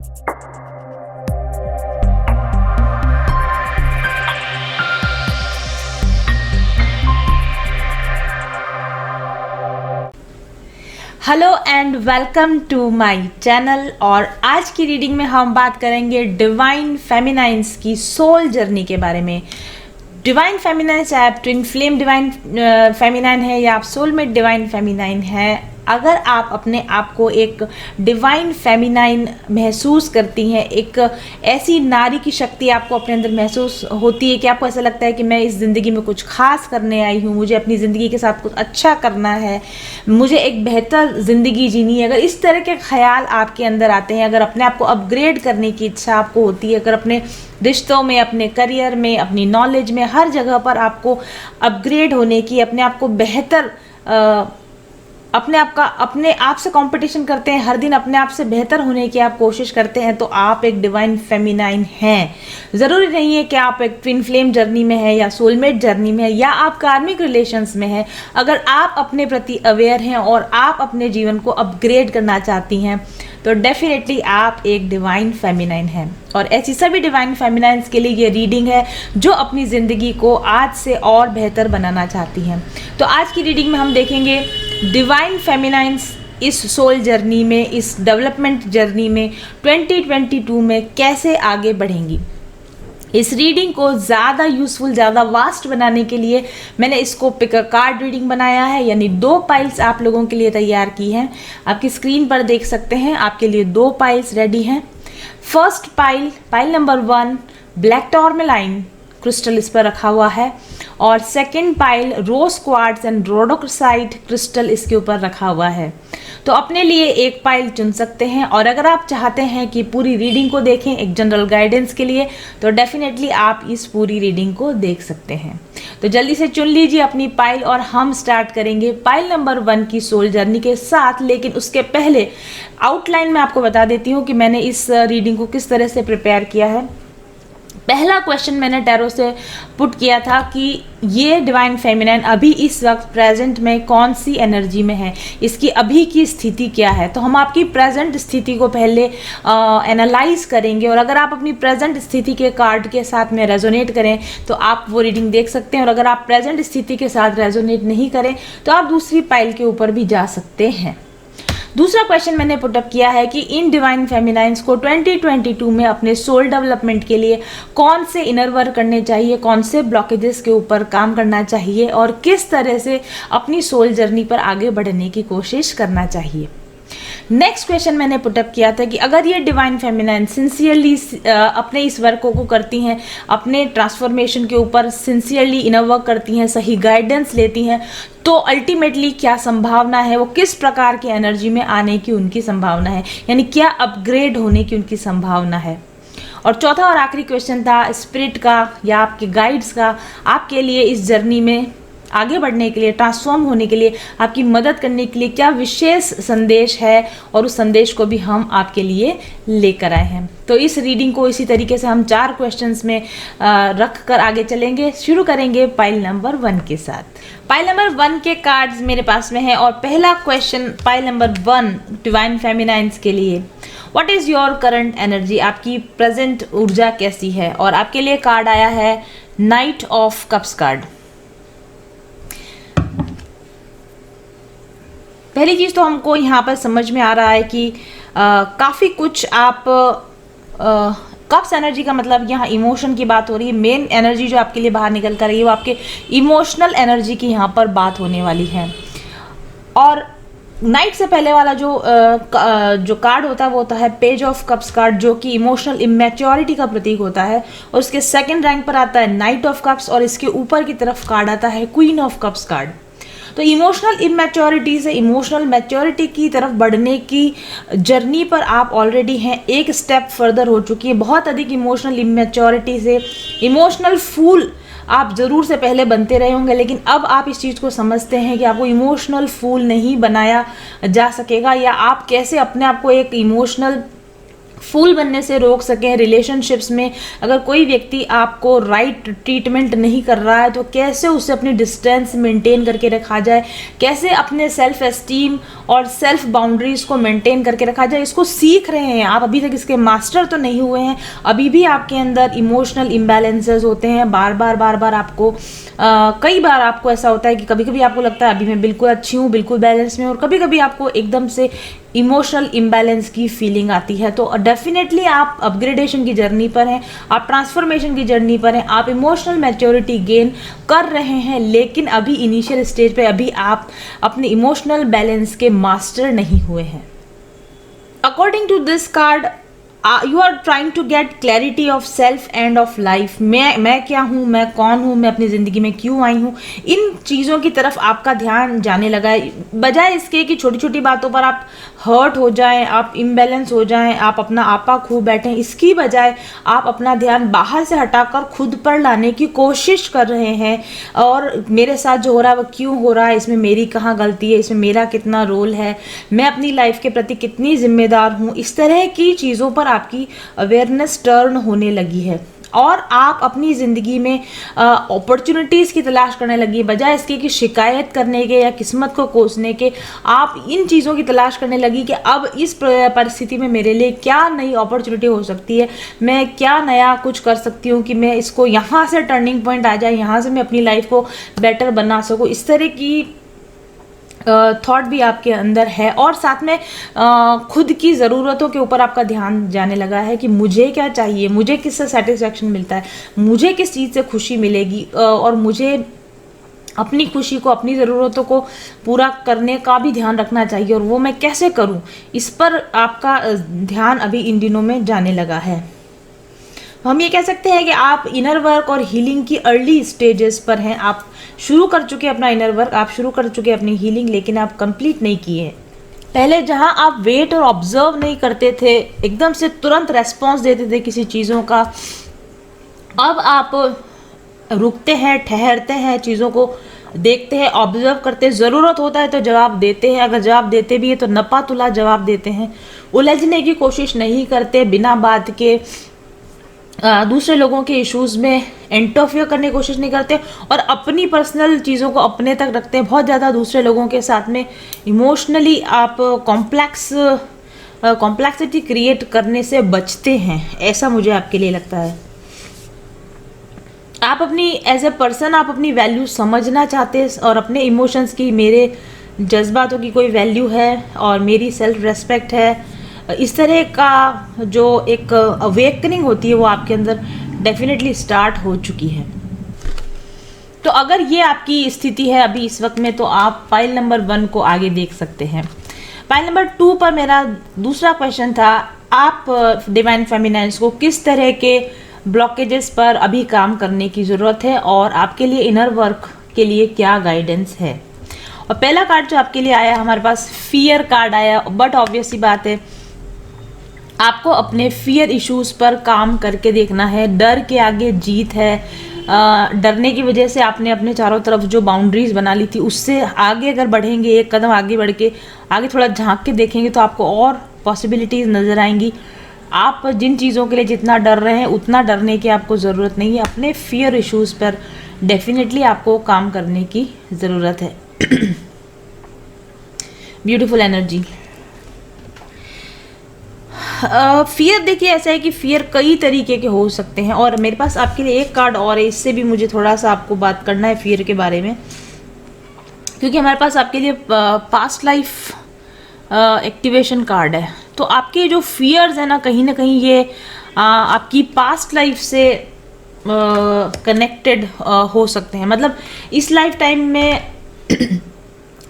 Hello and welcome to my channel. और आज की रीडिंग में हम बात करेंगे डिवाइन फेमिनाइंस की सोल जर्नी के बारे में। डिवाइन फेमिनाइन, चाहे आप ट्विन फ्लेम डिवाइन फेमिनाइन है या आप सोलमेट डिवाइन फेमिनाइन है, अगर आप अपने आप को एक डिवाइन फेमिनाइन महसूस करती हैं, एक ऐसी नारी की शक्ति आपको अपने अंदर महसूस होती है कि आपको ऐसा लगता है कि मैं इस ज़िंदगी में कुछ खास करने आई हूँ, मुझे अपनी ज़िंदगी के साथ कुछ अच्छा करना है, मुझे एक बेहतर ज़िंदगी जीनी है, अगर इस तरह के ख्याल आपके अंदर आते हैं, अगर अपने आप को अपग्रेड करने की इच्छा आपको होती है, अगर अपने रिश्तों में, अपने करियर में, अपनी नॉलेज में, हर जगह पर आपको अपग्रेड होने की, अपने आप को बेहतर अपने आप से कंपटीशन करते हैं, हर दिन अपने आप से बेहतर होने की आप कोशिश करते हैं, तो आप एक डिवाइन फेमिनाइन हैं। ज़रूरी नहीं है कि आप एक ट्विन फ्लेम जर्नी में है या सोलमेट जर्नी में है या आप कार्मिक रिलेशंस में हैं। अगर आप अपने प्रति अवेयर हैं और आप अपने जीवन को अपग्रेड करना चाहती हैं तो डेफिनेटली आप एक डिवाइन फेमिनाइन हैं। और ऐसी सभी डिवाइन फेमिनाइंस के लिए ये रीडिंग है जो अपनी ज़िंदगी को आज से और बेहतर बनाना चाहती हैं। तो आज की रीडिंग में हम देखेंगे डिवाइन फेमिनाइंस इस सोल जर्नी में, इस डेवलपमेंट जर्नी में 2022 में कैसे आगे बढ़ेंगी। इस रीडिंग को ज़्यादा यूज़फुल, ज़्यादा वास्ट बनाने के लिए मैंने इसको पिकर कार्ड रीडिंग बनाया है, यानी 2 पाइल्स आप लोगों के लिए तैयार की हैं। आपकी स्क्रीन पर देख सकते हैं, आपके लिए 2 पाइल्स रेडी हैं। First pile number 1 black tourmaline crystal इस पर रखा हुआ है, और second pile rose quartz and rhodochrosite crystal इसके ऊपर रखा हुआ है। तो अपने लिए एक पाइल चुन सकते हैं, और अगर आप चाहते हैं कि पूरी रीडिंग को देखें एक जनरल गाइडेंस के लिए, तो डेफिनेटली आप इस पूरी रीडिंग को देख सकते हैं। तो जल्दी से चुन लीजिए अपनी पाइल और हम स्टार्ट करेंगे पाइल नंबर 1 की सोल जर्नी के साथ। लेकिन उसके पहले आउटलाइन में आपको बता देती हूँ कि मैंने इस रीडिंग को किस तरह से प्रिपेयर किया है। पहला क्वेश्चन मैंने टैरो से पुट किया था कि ये डिवाइन फेमिनाइन अभी इस वक्त प्रेजेंट में कौन सी एनर्जी में है, इसकी अभी की स्थिति क्या है। तो हम आपकी प्रेजेंट स्थिति को पहले एनालाइज करेंगे, और अगर आप अपनी प्रेजेंट स्थिति के कार्ड के साथ में रेजोनेट करें तो आप वो रीडिंग देख सकते हैं, और अगर आप प्रेजेंट स्थिति के साथ रेजोनेट नहीं करें तो आप दूसरी पाइल के ऊपर भी जा सकते हैं। दूसरा क्वेश्चन मैंने पुटअप किया है कि इन डिवाइन फेमिनाइंस को 2022 में अपने सोल डेवलपमेंट के लिए कौन से इनर वर्क करने चाहिए, कौन से ब्लॉकेजेस के ऊपर काम करना चाहिए, और किस तरह से अपनी सोल जर्नी पर आगे बढ़ने की कोशिश करना चाहिए। नेक्स्ट क्वेश्चन मैंने पुटअप किया था कि अगर ये डिवाइन फेमिनाइन सिंसियरली अपने इस वर्क को करती हैं, अपने ट्रांसफॉर्मेशन के ऊपर सिंसियरली इनर वर्क करती हैं, सही गाइडेंस लेती हैं, तो अल्टीमेटली क्या संभावना है, वो किस प्रकार की एनर्जी में आने की उनकी संभावना है, यानी क्या अपग्रेड होने की उनकी संभावना है। और चौथा और आखिरी क्वेश्चन था स्पिरिट का या आपके गाइड्स का आपके लिए इस जर्नी में आगे बढ़ने के लिए, ट्रांसफॉर्म होने के लिए, आपकी मदद करने के लिए क्या विशेष संदेश है, और उस संदेश को भी हम आपके लिए लेकर आए हैं। तो इस रीडिंग को इसी तरीके से हम 4 क्वेश्चंस में रख कर आगे चलेंगे। शुरू करेंगे पाइल नंबर 1 के साथ। पाइल नंबर 1 के कार्ड्स मेरे पास में है, और पहला क्वेश्चन पाइल नंबर 1 डिवाइन फेमिनाइंस के लिए, what is your current energy, आपकी प्रेजेंट ऊर्जा कैसी है। और आपके लिए कार्ड आया है नाइट ऑफ कप्स कार्ड। पहली चीज़ तो हमको यहाँ पर समझ में आ रहा है कि काफ़ी कुछ आप कप्स एनर्जी का मतलब यहाँ इमोशन की बात हो रही है। मेन एनर्जी जो आपके लिए बाहर निकल कर रही है वो आपके इमोशनल एनर्जी की यहाँ पर बात होने वाली है। और नाइट से पहले वाला जो कार्ड होता है वो होता है पेज ऑफ कप्स कार्ड, जो कि इमोशनल इमेच्योरिटी का प्रतीक होता है। और उसके सेकंड रैंक पर आता है नाइट ऑफ कप्स, और इसके ऊपर की तरफ कार्ड आता है क्वीन ऑफ कप्स कार्ड। तो इमोशनल इमेच्योरिटी से इमोशनल मैच्योरिटी की तरफ बढ़ने की जर्नी पर आप ऑलरेडी हैं, एक स्टेप फर्दर हो चुकी है। बहुत अधिक इमोशनल इमेच्योरिटी से इमोशनल फूल आप ज़रूर से पहले बनते रहे होंगे, लेकिन अब आप इस चीज़ को समझते हैं कि आपको इमोशनल फूल नहीं बनाया जा सकेगा, या आप कैसे अपने आप को एक इमोशनल फूल बनने से रोक सकें। रिलेशनशिप्स में अगर कोई व्यक्ति आपको राइट ट्रीटमेंट नहीं कर रहा है तो कैसे उसे अपनी डिस्टेंस मेंटेन करके रखा जाए, कैसे अपने सेल्फ एस्टीम और सेल्फ बाउंड्रीज को मेंटेन करके रखा जाए, इसको सीख रहे हैं आप। अभी तक इसके मास्टर तो नहीं हुए हैं, अभी भी आपके अंदर इमोशनल इम्बैलेंसेस होते हैं। बार बार आपको कई बार आपको ऐसा होता है कि कभी कभी आपको लगता है अभी मैं बिल्कुल अच्छी हूँ, बिल्कुल बैलेंस में, और कभी कभी आपको एकदम से इमोशनल इम्बैलेंस की फीलिंग आती है। तो डेफिनेटली आप अपग्रेडेशन की जर्नी पर हैं, आप ट्रांसफॉर्मेशन की जर्नी पर हैं, आप इमोशनल मैच्योरिटी गेन कर रहे हैं, लेकिन अभी इनिशियल स्टेज पे अभी आप अपने इमोशनल बैलेंस के मास्टर नहीं हुए हैं। According to this card you are trying to get clarity of self and of life. मैं क्या हूँ, मैं कौन हूँ, मैं अपनी ज़िंदगी में क्यों आई हूँ, इन चीज़ों की तरफ आपका ध्यान जाने लगा है। बजाय इसके कि छोटी छोटी बातों पर आप हर्ट हो जाएं, आप इम्बैलेंस हो जाएं, आप अपना आपा खो बैठें, इसकी बजाय आप अपना ध्यान बाहर से हटाकर खुद पर लाने की कोशिश कर रहे हैं। और मेरे साथ जो हो रहा है वो क्यों हो रहा है, इसमें मेरी कहाँ गलती है, इसमें मेरा कितना रोल है, मैं अपनी लाइफ के प्रति कितनी जिम्मेदार हूँ, इस तरह की चीज़ों पर आपकी अवेयरनेस टर्न होने लगी है। और आप अपनी ज़िंदगी में अपॉर्चुनिटीज़ की तलाश करने लगी, बजाय इसके कि शिकायत करने के या किस्मत को कोसने के, आप इन चीज़ों की तलाश करने लगी कि अब इस परिस्थिति में मेरे लिए क्या नई अपॉर्चुनिटी हो सकती है, मैं क्या नया कुछ कर सकती हूँ कि मैं इसको यहाँ से टर्निंग पॉइंट आ जाए, यहाँ से मैं अपनी लाइफ को बेटर बना सकूँ। इस तरह की थॉट भी आपके अंदर है। और साथ में खुद की ज़रूरतों के ऊपर आपका ध्यान जाने लगा है कि मुझे क्या चाहिए, मुझे किससे सेटिस्फैक्शन मिलता है, मुझे किस चीज़ से खुशी मिलेगी, और मुझे अपनी खुशी को, अपनी ज़रूरतों को पूरा करने का भी ध्यान रखना चाहिए, और वो मैं कैसे करूं, इस पर आपका ध्यान अभी इन दिनों में जाने लगा है। हम ये कह सकते हैं कि आप इनर वर्क और हीलिंग की अर्ली स्टेजेस पर हैं। आप शुरू कर चुके अपना इनर वर्क, आप शुरू कर चुके अपनी हीलिंग, लेकिन आप कंप्लीट नहीं किए। पहले जहां आप वेट और ऑब्जर्व नहीं करते थे, एकदम से तुरंत रेस्पॉन्स देते थे किसी चीज़ों का, अब आप रुकते हैं, ठहरते हैं, चीज़ों को देखते हैं, ऑब्जर्व करते हैं, ज़रूरत होता है तो जवाब देते हैं, अगर जवाब देते भी है तो नपा तुला जवाब देते हैं, उलझने की कोशिश नहीं करते, बिना बात के दूसरे लोगों के इश्यूज़ में इंटरफियर करने की कोशिश नहीं करते, और अपनी पर्सनल चीज़ों को अपने तक रखते हैं। बहुत ज़्यादा दूसरे लोगों के साथ में इमोशनली आप कॉम्प्लेक्सिटी क्रिएट करने से बचते हैं, ऐसा मुझे आपके लिए लगता है। आप अपनी एज ए पर्सन आप अपनी वैल्यू समझना चाहते हैं, और अपने इमोशंस की, मेरे जज्बातों की कोई वैल्यू है और मेरी सेल्फ रेस्पेक्ट है, इस तरह का जो एक अवेकनिंग होती है वो आपके अंदर डेफिनेटली स्टार्ट हो चुकी है। तो अगर ये आपकी स्थिति है अभी इस वक्त में, तो आप फाइल नंबर 1 को आगे देख सकते हैं। फाइल नंबर 2 पर मेरा दूसरा क्वेश्चन था, आप डिवाइन फेमिनाइन्स को किस तरह के ब्लॉकेजेस पर अभी काम करने की ज़रूरत है, और आपके लिए इनर वर्क के लिए क्या गाइडेंस है। और पहला कार्ड जो आपके लिए आया, हमारे पास फियर कार्ड आया। बट ऑब्वियस सी बात है, आपको अपने फियर इश्यूज पर काम करके देखना है। डर के आगे जीत है। डरने की वजह से आपने अपने चारों तरफ जो बाउंड्रीज बना ली थी, उससे आगे अगर बढ़ेंगे, एक कदम आगे बढ़ के आगे थोड़ा झांक के देखेंगे, तो आपको और पॉसिबिलिटीज़ नज़र आएंगी। आप जिन चीज़ों के लिए जितना डर रहे हैं, उतना डरने की आपको ज़रूरत नहीं है। अपने फियर इश्यूज पर डेफिनेटली आपको काम करने की ज़रूरत है। Beautiful energy. फियर देखिए, ऐसा है कि फियर कई तरीके के हो सकते हैं, और मेरे पास आपके लिए एक कार्ड और है, इससे भी मुझे थोड़ा सा आपको बात करना है फियर के बारे में, क्योंकि हमारे पास आपके लिए पास्ट लाइफ एक्टिवेशन कार्ड है। तो आपके जो फियर्स है ना कहीं ये आपकी पास्ट लाइफ से कनेक्टेड हो सकते हैं। मतलब इस लाइफ टाइम में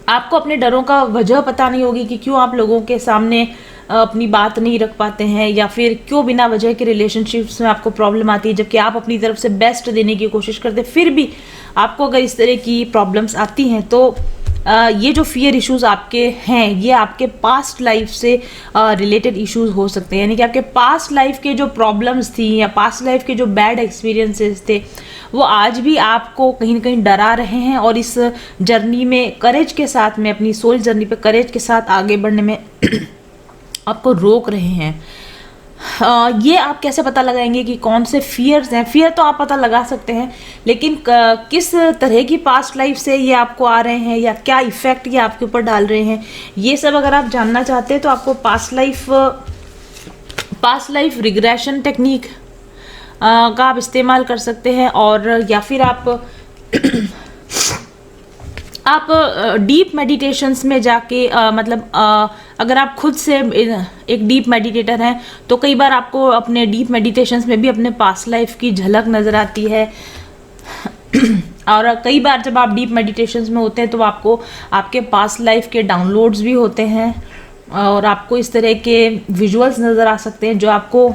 आपको अपने डरों का वजह पता नहीं होगी कि क्यों आप लोगों के सामने अपनी बात नहीं रख पाते हैं, या फिर क्यों बिना वजह के रिलेशनशिप्स में आपको प्रॉब्लम आती है, जबकि आप अपनी तरफ से बेस्ट देने की कोशिश करते हैं, फिर भी आपको अगर इस तरह की प्रॉब्लम्स आती हैं, तो ये जो फियर इश्यूज आपके हैं, ये आपके पास्ट लाइफ से रिलेटेड इश्यूज हो सकते हैं। यानी कि आपके पास्ट लाइफ के जो प्रॉब्लम्स थी, या पास्ट लाइफ के जो बैड एक्सपीरियंसेस थे, वो आज भी आपको कहीं ना कहीं डरा रहे हैं, और इस जर्नी में करेज के साथ में, अपनी सोल जर्नी पे करेज के साथ आगे बढ़ने में आपको रोक रहे हैं। ये आप कैसे पता लगाएंगे कि कौन से फियर्स हैं? फियर तो आप पता लगा सकते हैं, लेकिन किस तरह की पास्ट लाइफ से ये आपको आ रहे हैं या क्या इफ़ेक्ट ये आपके ऊपर डाल रहे हैं, ये सब अगर आप जानना चाहते हैं तो आपको पास्ट लाइफ रिग्रेशन टेक्निक का आप इस्तेमाल कर सकते हैं। और या फिर आप डीप मेडिटेशंस में जाके अगर आप खुद से एक डीप मेडिटेटर हैं तो कई बार आपको अपने डीप मेडिटेशंस में भी अपने पास्ट लाइफ की झलक नज़र आती है। और कई बार जब आप डीप मेडिटेशंस में होते हैं तो आपको आपके पास्ट लाइफ के डाउनलोड्स भी होते हैं और आपको इस तरह के विजुअल्स नज़र आ सकते हैं जो आपको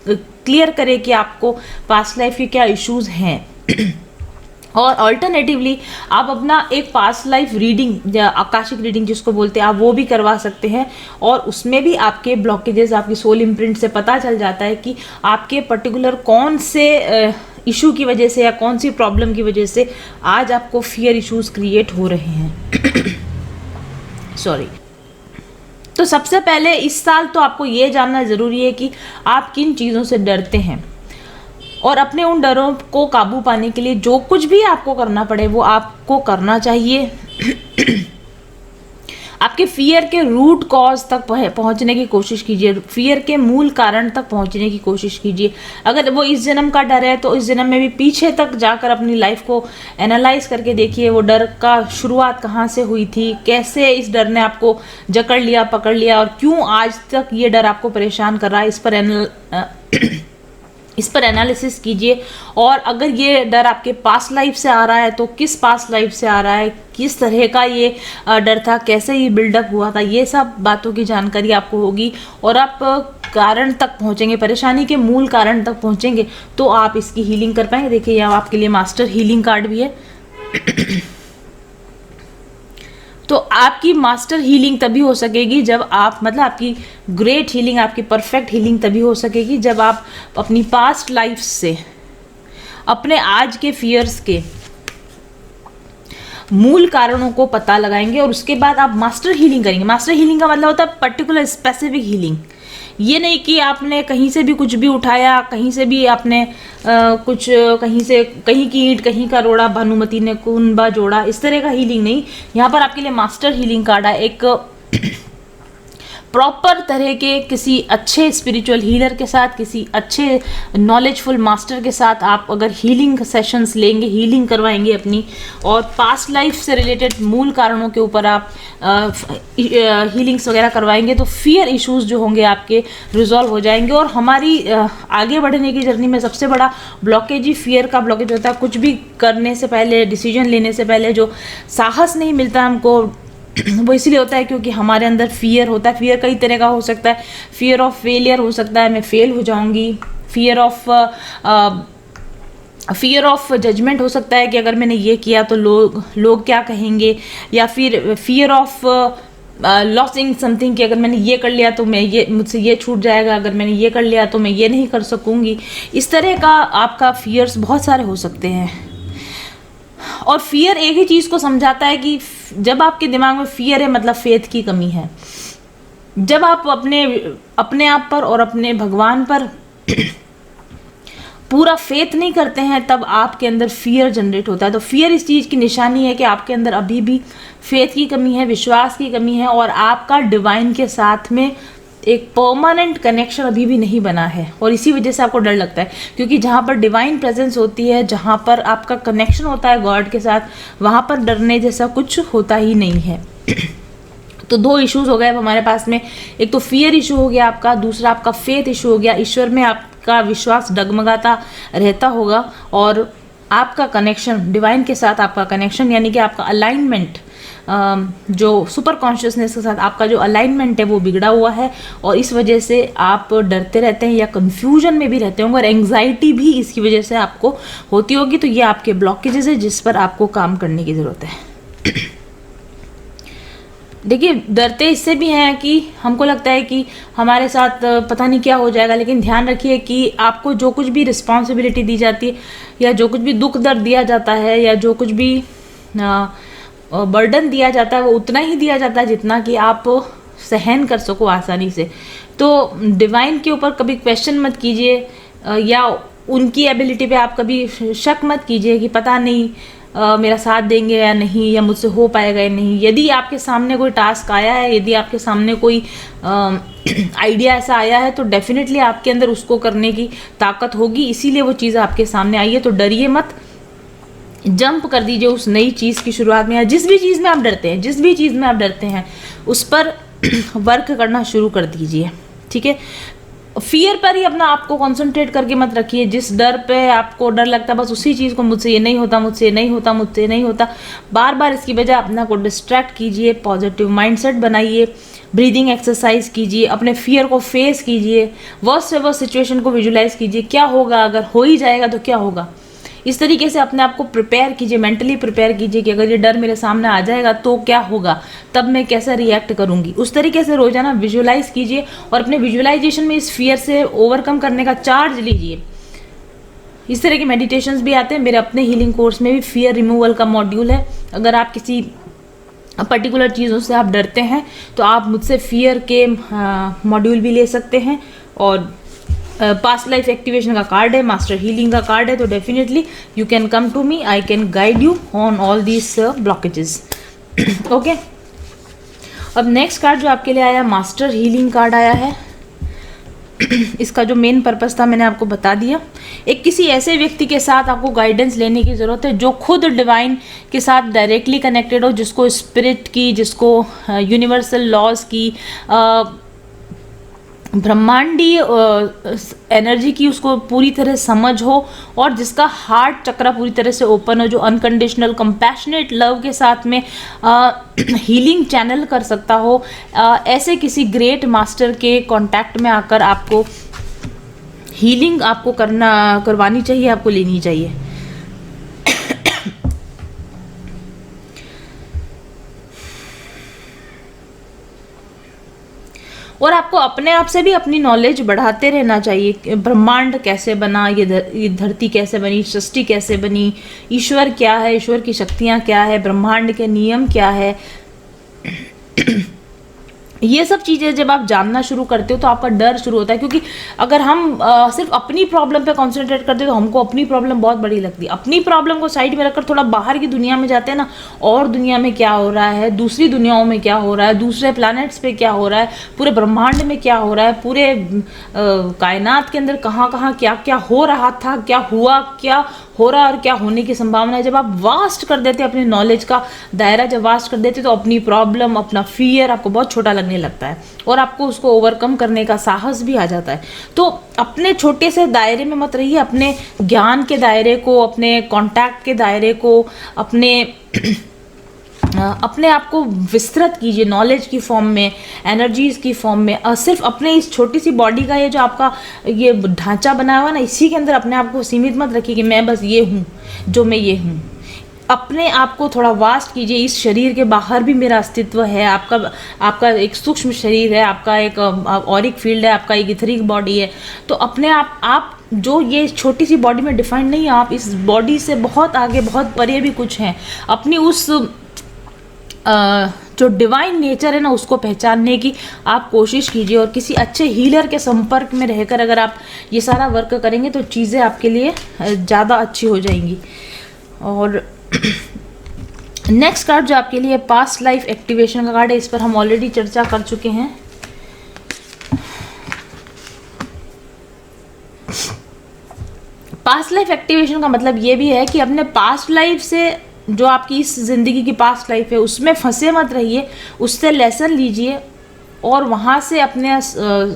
क्लियर करे कि आपको पास्ट लाइफ के क्या इश्यूज हैं। और अल्टरनेटिवली आप अपना एक पास्ट लाइफ रीडिंग या आकाशिक रीडिंग जिसको बोलते हैं, आप वो भी करवा सकते हैं और उसमें भी आपके ब्लॉकेजेस, आपकी सोल इम्प्रिंट से पता चल जाता है कि आपके पर्टिकुलर कौन से इशू की वजह से या कौन सी प्रॉब्लम की वजह से आज आपको फियर इश्यूज क्रिएट हो रहे हैं। सॉरी। तो सबसे पहले इस साल तो आपको ये जानना ज़रूरी है कि आप किन चीज़ों से डरते हैं और अपने उन डरों को काबू पाने के लिए जो कुछ भी आपको करना पड़े वो आपको करना चाहिए। आपके फियर के रूट कॉज तक पहुंचने की कोशिश कीजिए, फियर के मूल कारण तक पहुंचने की कोशिश कीजिए। अगर वो इस जन्म का डर है तो इस जन्म में भी पीछे तक जाकर अपनी लाइफ को एनालाइज करके देखिए, वो डर का शुरुआत कहाँ से हुई थी, कैसे इस डर ने आपको जकड़ लिया, पकड़ लिया और क्यों आज तक ये डर आपको परेशान कर रहा है। इस पर एनालिसिस कीजिए। और अगर ये डर आपके पास्ट लाइफ से आ रहा है तो किस पास्ट लाइफ से आ रहा है, किस तरह का ये डर था, कैसे ये बिल्डअप हुआ था, ये सब बातों की जानकारी आपको होगी और आप कारण तक पहुंचेंगे, परेशानी के मूल कारण तक पहुंचेंगे तो आप इसकी हीलिंग कर पाएंगे। देखिए यहाँ आपके लिए मास्टर हीलिंग कार्ड भी है। तो आपकी मास्टर हीलिंग तभी हो सकेगी जब आप आपकी ग्रेट हीलिंग, आपकी परफेक्ट हीलिंग तभी हो सकेगी जब आप अपनी पास्ट लाइफ से अपने आज के फियर्स के मूल कारणों को पता लगाएंगे और उसके बाद आप मास्टर हीलिंग करेंगे। मास्टर हीलिंग का मतलब होता है पर्टिकुलर स्पेसिफिक हीलिंग। ये नहीं कि आपने कहीं से भी कुछ भी उठाया, कहीं से भी आपने कुछ कहीं की ईंट कहीं का रोड़ा, भानुमति ने कुंबा जोड़ा, इस तरह का हीलिंग नहीं। यहाँ पर आपके लिए मास्टर हीलिंग कार्ड है। एक प्रॉपर तरह के किसी अच्छे स्पिरिचुअल हीलर के साथ, किसी अच्छे नॉलेजफुल मास्टर के साथ आप अगर हीलिंग सेशंस लेंगे, हीलिंग करवाएंगे अपनी और पास्ट लाइफ से रिलेटेड मूल कारणों के ऊपर आप हीलिंग्स वगैरह करवाएंगे तो फियर इश्यूज जो होंगे आपके रिजॉल्व हो जाएंगे। और हमारी आगे बढ़ने की जर्नी में सबसे बड़ा ब्लॉकेज ही फियर का ब्लॉकेज होता है। कुछ भी करने से पहले, डिसीजन लेने से पहले जो साहस नहीं मिलता हमको, वो इसलिए होता है क्योंकि हमारे अंदर फियर होता है। फियर कई तरह का हो सकता है। फियर ऑफ फेलियर हो सकता है, मैं फेल हो जाऊंगी। फियर ऑफ जजमेंट हो सकता है कि अगर मैंने ये किया तो लोग क्या कहेंगे, या फिर फियर ऑफ लॉसिंग समथिंग कि अगर मैंने ये कर लिया तो मुझसे ये छूट जाएगा, अगर मैंने ये कर लिया तो मैं ये नहीं कर सकूंगी। इस तरह का आपका फियर्स बहुत सारे हो सकते हैं। और फियर एक ही चीज़ को समझाता है कि जब आपके दिमाग में फियर है मतलब फेथ की कमी है। जब आप अपने आप पर और अपने भगवान पर पूरा फेथ नहीं करते हैं तब आपके अंदर फियर जनरेट होता है। तो फियर इस चीज़ की निशानी है कि आपके अंदर अभी भी फेथ की कमी है, विश्वास की कमी है और आपका डिवाइन के साथ में एक परमानेंट कनेक्शन अभी भी नहीं बना है। और इसी वजह से आपको डर लगता है क्योंकि जहाँ पर डिवाइन प्रेजेंस होती है, जहाँ पर आपका कनेक्शन होता है गॉड के साथ, वहाँ पर डरने जैसा कुछ होता ही नहीं है। तो दो इश्यूज हो गए अब हमारे पास में। एक तो फियर इशू हो गया आपका, दूसरा आपका फेथ इशू हो गया। ईश्वर में आपका विश्वास डगमगाता रहता होगा और आपका कनेक्शन डिवाइन के साथ, आपका कनेक्शन यानी कि आपका अलाइनमेंट, जो सुपर कॉन्शियसनेस के साथ आपका जो अलाइनमेंट है वो बिगड़ा हुआ है और इस वजह से आप डरते रहते हैं या कंफ्यूजन में भी रहते होंगे और एंग्जाइटी भी इसकी वजह से आपको होती होगी। तो ये आपके ब्लॉकेजेस है जिस पर आपको काम करने की ज़रूरत है। देखिए, डरते इससे भी हैं कि हमको लगता है कि हमारे साथ पता नहीं क्या हो जाएगा, लेकिन ध्यान रखिए कि आपको जो कुछ भी रिस्पॉन्सिबिलिटी दी जाती है या जो कुछ भी दुख दर्द दिया जाता है या जो कुछ भी बर्डन दिया जाता है वो उतना ही दिया जाता है जितना कि आप सहन कर सको आसानी से। तो डिवाइन के ऊपर कभी क्वेश्चन मत कीजिए या उनकी एबिलिटी पे आप कभी शक मत कीजिए कि पता नहीं मेरा साथ देंगे या नहीं, या मुझसे हो पाएगा या नहीं। यदि आपके सामने कोई टास्क आया है, यदि आपके सामने कोई आइडिया ऐसा आया है, तो डेफिनेटली आपके अंदर उसको करने की ताकत होगी, इसीलिए वो चीज़ आपके सामने आई है। तो डरिए मत, जंप कर दीजिए उस नई चीज़ की शुरुआत में, या जिस भी चीज़ में आप डरते हैं, जिस भी चीज़ में आप डरते हैं उस पर वर्क करना शुरू कर दीजिए, ठीक है। फियर पर ही अपना आपको कंसंट्रेट करके मत रखिए। जिस डर पे आपको डर लगता है, बस उसी चीज़ को, मुझसे ये नहीं होता, मुझसे ये नहीं होता, मुझसे नहीं होता, बार बार इसकी वजह अपना को डिस्ट्रैक्ट कीजिए। पॉजिटिव माइंडसेट बनाइए, ब्रीदिंग एक्सरसाइज कीजिए, अपने फियर को फेस कीजिए, वर्स्ट से वर्स्ट सिचुएशन को विजुलाइज कीजिए, क्या होगा अगर हो ही जाएगा तो क्या होगा। इस तरीके से अपने आप को प्रिपेयर कीजिए, मेंटली प्रिपेयर कीजिए कि अगर ये डर मेरे सामने आ जाएगा तो क्या होगा, तब मैं कैसे रिएक्ट करूंगी। उस तरीके से रोजाना विजुअलाइज कीजिए और अपने विजुअलाइजेशन में इस फियर से ओवरकम करने का चार्ज लीजिए। इस तरह के मेडिटेशंस भी आते हैं, मेरे अपने हीलिंग कोर्स में भी फियर रिमूवल का मॉड्यूल है। अगर आप किसी पर्टिकुलर चीज़ों से आप डरते हैं तो आप मुझसे फियर के मॉड्यूल भी ले सकते हैं। और पास्ट लाइफ एक्टिवेशन का कार्ड है, मास्टर हीलिंग का कार्ड है, तो definitely you can come to me, I can guide you on all these blockages. Okay, अब नेक्स्ट कार्ड जो आपके लिए आया, मास्टर हीलिंग कार्ड आया है। इसका जो मेन पर्पस था मैंने आपको बता दिया। एक किसी ऐसे व्यक्ति के साथ आपको गाइडेंस लेने की ज़रूरत है जो खुद डिवाइन के साथ डायरेक्टली कनेक्टेड हो, जिसको स्पिरिट की, जिसको यूनिवर्सल लॉज की, ब्रह्मांडीय एनर्जी की उसको पूरी तरह समझ हो, और जिसका हार्ट चक्रा पूरी तरह से ओपन हो, जो अनकंडीशनल कंपैशनेट लव के साथ में हीलिंग चैनल कर सकता हो। ऐसे किसी ग्रेट मास्टर के कांटेक्ट में आकर आपको हीलिंग आपको करवानी चाहिए, आपको लेनी चाहिए। और आपको अपने आप से भी अपनी नॉलेज बढ़ाते रहना चाहिए। ब्रह्मांड कैसे बना, ये धरती कैसे बनी, सृष्टि कैसे बनी, ईश्वर क्या है, ईश्वर की शक्तियाँ क्या है, ब्रह्मांड के नियम क्या है। ये सब चीज़ें जब आप जानना शुरू करते हो तो आपका डर शुरू होता है, क्योंकि अगर हम सिर्फ अपनी प्रॉब्लम पे कंसंट्रेट करते हैं तो हमको अपनी प्रॉब्लम बहुत बड़ी लगती है। अपनी प्रॉब्लम को साइड में रखकर थोड़ा बाहर की दुनिया में जाते हैं ना, और दुनिया में क्या हो रहा है, दूसरी दुनियाओं में क्या हो रहा है, दूसरे प्लैनेट्स पे क्या हो रहा है, पूरे ब्रह्मांड में क्या हो रहा है, पूरे कायनात के अंदर कहाँ कहाँ क्या क्या हो रहा था, क्या हुआ, क्या हो रहा है और क्या होने की संभावना है। जब आप वास्ट कर देते हैं अपनी नॉलेज का दायरा, जब वास्ट कर देते तो अपनी प्रॉब्लम, अपना फियर आपको बहुत छोटा लगने लगता है और आपको उसको ओवरकम करने का साहस भी आ जाता है। तो अपने छोटे से दायरे में मत रहिए, अपने ज्ञान के दायरे को, अपने कॉन्टैक्ट के दायरे को, अपने आप को विस्तृत कीजिए नॉलेज की फॉर्म में, एनर्जीज की फॉर्म में। सिर्फ अपने इस छोटी सी बॉडी का ये जो आपका ये ढांचा बनाया हुआ ना, इसी के अंदर अपने आप को सीमित मत रखिए कि मैं बस ये हूँ जो मैं ये हूँ। अपने आप को थोड़ा वास्ट कीजिए, इस शरीर के बाहर भी मेरा अस्तित्व है। आपका एक सूक्ष्म शरीर है, आपका एक ऑरिक फील्ड है, आपका एक इथरिक बॉडी है। तो अपने आप जो ये छोटी सी बॉडी में डिफाइंड नहीं है, आप इस बॉडी से बहुत आगे, बहुत परे भी कुछ हैं। अपनी उस जो डिवाइन नेचर है ना, उसको पहचानने की आप कोशिश कीजिए। और किसी अच्छे हीलर के संपर्क में रहकर अगर आप ये सारा वर्क करेंगे तो चीज़ें आपके लिए ज़्यादा अच्छी हो जाएंगी। और नेक्स्ट कार्ड जो आपके लिए पास्ट लाइफ एक्टिवेशन का कार्ड है, इस पर हम ऑलरेडी चर्चा कर चुके हैं। पास्ट लाइफ एक्टिवेशन का मतलब ये भी है कि अपने पास्ट लाइफ से, जो आपकी इस ज़िंदगी की पास्ट लाइफ है, उसमें फंसे मत रहिए, उससे लेसन लीजिए और वहाँ से अपने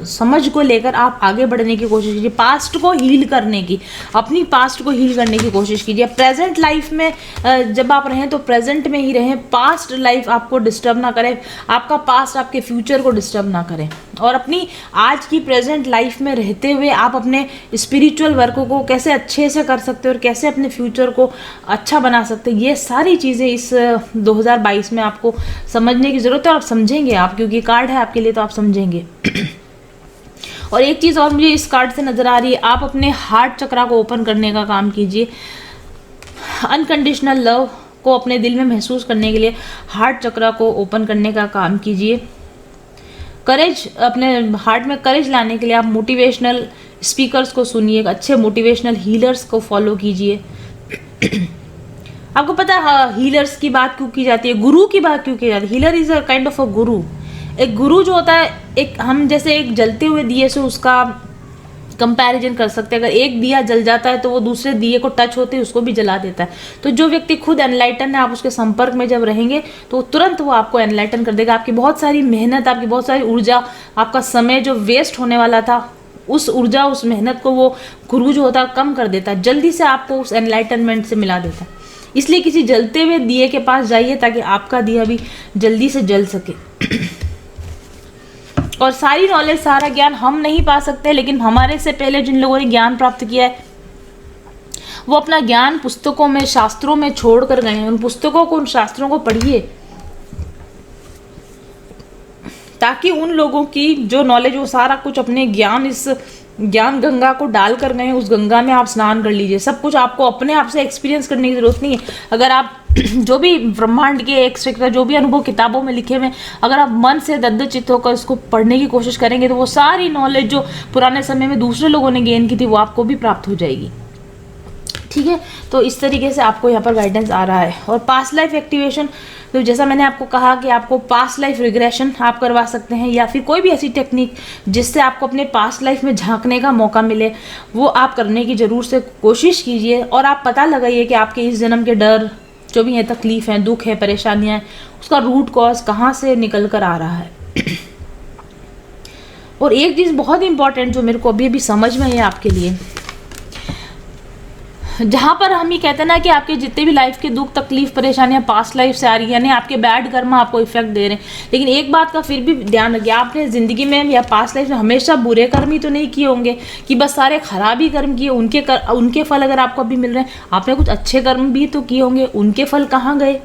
समझ को लेकर आप आगे बढ़ने की कोशिश कीजिए। पास्ट को हील करने की, अपनी पास्ट को हील करने की कोशिश कीजिए। प्रेजेंट लाइफ में जब आप रहें तो प्रेजेंट में ही रहें, पास्ट लाइफ आपको डिस्टर्ब ना करे, आपका पास्ट आपके फ्यूचर को डिस्टर्ब ना करें। और अपनी आज की प्रेजेंट लाइफ में रहते हुए आप अपने स्पिरिचुअल वर्कों को कैसे अच्छे से कर सकते हो और कैसे अपने फ्यूचर को अच्छा बना सकते हैं, ये सारी चीज़ें इस 2022 में आपको समझने की ज़रूरत है। और समझेंगे आप, क्योंकि कार्ड है आपके लिए तो आप समझेंगे। और एक चीज़ और मुझे इस कार्ड से नज़र आ रही है, आप अपने हार्ट चक्रा को ओपन करने का काम कीजिए। अनकंडीशनल लव को अपने दिल में महसूस करने के लिए हार्ट चक्रा को ओपन करने का काम कीजिए। करेज, अपने हार्ट में करेज लाने के लिए आप मोटिवेशनल स्पीकर्स को सुनिए, अच्छे मोटिवेशनल हीलर्स को फॉलो कीजिए। आपको पता है हीलर्स की बात क्यों की जाती है, गुरु की बात क्यों की जाती है? Healer is a kind of a गुरु। एक गुरु जो होता है, एक हम जैसे एक जलते हुए दिए से उसका कंपैरिजन कर सकते हैं। अगर एक दिया जल जाता है तो वो दूसरे दिए को टच होते ही उसको भी जला देता है। तो जो व्यक्ति खुद एनलाइटन है, आप उसके संपर्क में जब रहेंगे तो तुरंत वो आपको एनलाइटन कर देगा। आपकी बहुत सारी मेहनत, आपकी बहुत सारी ऊर्जा, आपका समय जो वेस्ट होने वाला था, उस ऊर्जा, उस मेहनत को वो गुरु जो होता है कम कर देता है, जल्दी से आपको उस एनलाइटनमेंट से मिला देता है। इसलिए किसी जलते हुए दिए के पास जाइए ताकि आपका दिया भी जल्दी से जल सके। और सारी नॉलेज, सारा ज्ञान हम नहीं पा सकते, लेकिन हमारे से पहले जिन लोगों ने ज्ञान प्राप्त किया है वो अपना ज्ञान पुस्तकों में, शास्त्रों में छोड़ कर गए हैं। उन पुस्तकों को, उन शास्त्रों को पढ़िए ताकि उन लोगों की जो नॉलेज, वो सारा कुछ अपने ज्ञान, इस ज्ञान गंगा को डाल कर गए, उस गंगा में आप स्नान कर लीजिए। सब कुछ आपको अपने आप से एक्सपीरियंस करने की जरूरत नहीं है। अगर आप जो भी ब्रह्मांड के एक्सेट्रा जो भी अनुभव किताबों में लिखे हुए, अगर आप मन से दद्द चित्त होकर इसको पढ़ने की कोशिश करेंगे तो वो सारी नॉलेज जो पुराने समय में दूसरे लोगों ने गेन की थी वो आपको भी प्राप्त हो जाएगी। ठीक है, तो इस तरीके से आपको यहाँ पर गाइडेंस आ रहा है। और पास्ट लाइफ एक्टिवेशन, तो जैसा मैंने आपको कहा कि आपको पास्ट लाइफ रिग्रेशन आप करवा सकते हैं, या फिर कोई भी ऐसी टेक्निक जिससे आपको अपने पास्ट लाइफ में झांकने का मौका मिले, वो आप करने की जरूर से कोशिश कीजिए। और आप पता लगाइए कि आपके इस जन्म के डर जो भी है, तकलीफ है, दुख है, परेशानियां हैं, उसका रूट कॉज कहाँ से निकल कर आ रहा है। और एक चीज़ बहुत इंपॉर्टेंट जो मेरे को अभी अभी समझ में है आपके लिए, जहाँ पर हम ये कहते हैं ना कि आपके जितने भी लाइफ के दुख, तकलीफ, परेशानियां पास्ट लाइफ से आ रही है, यानी आपके बैड कर्म आपको इफेक्ट दे रहे हैं। लेकिन एक बात का फिर भी ध्यान रखिए, आपने ज़िंदगी में या पास्ट लाइफ में हमेशा बुरे कर्म ही तो नहीं किए होंगे कि बस सारे खराब ही कर्म किए, उनके फल अगर आपको अभी मिल रहे हैं। आपने कुछ अच्छे कर्म भी तो किए होंगे, उनके फल कहाँ गए?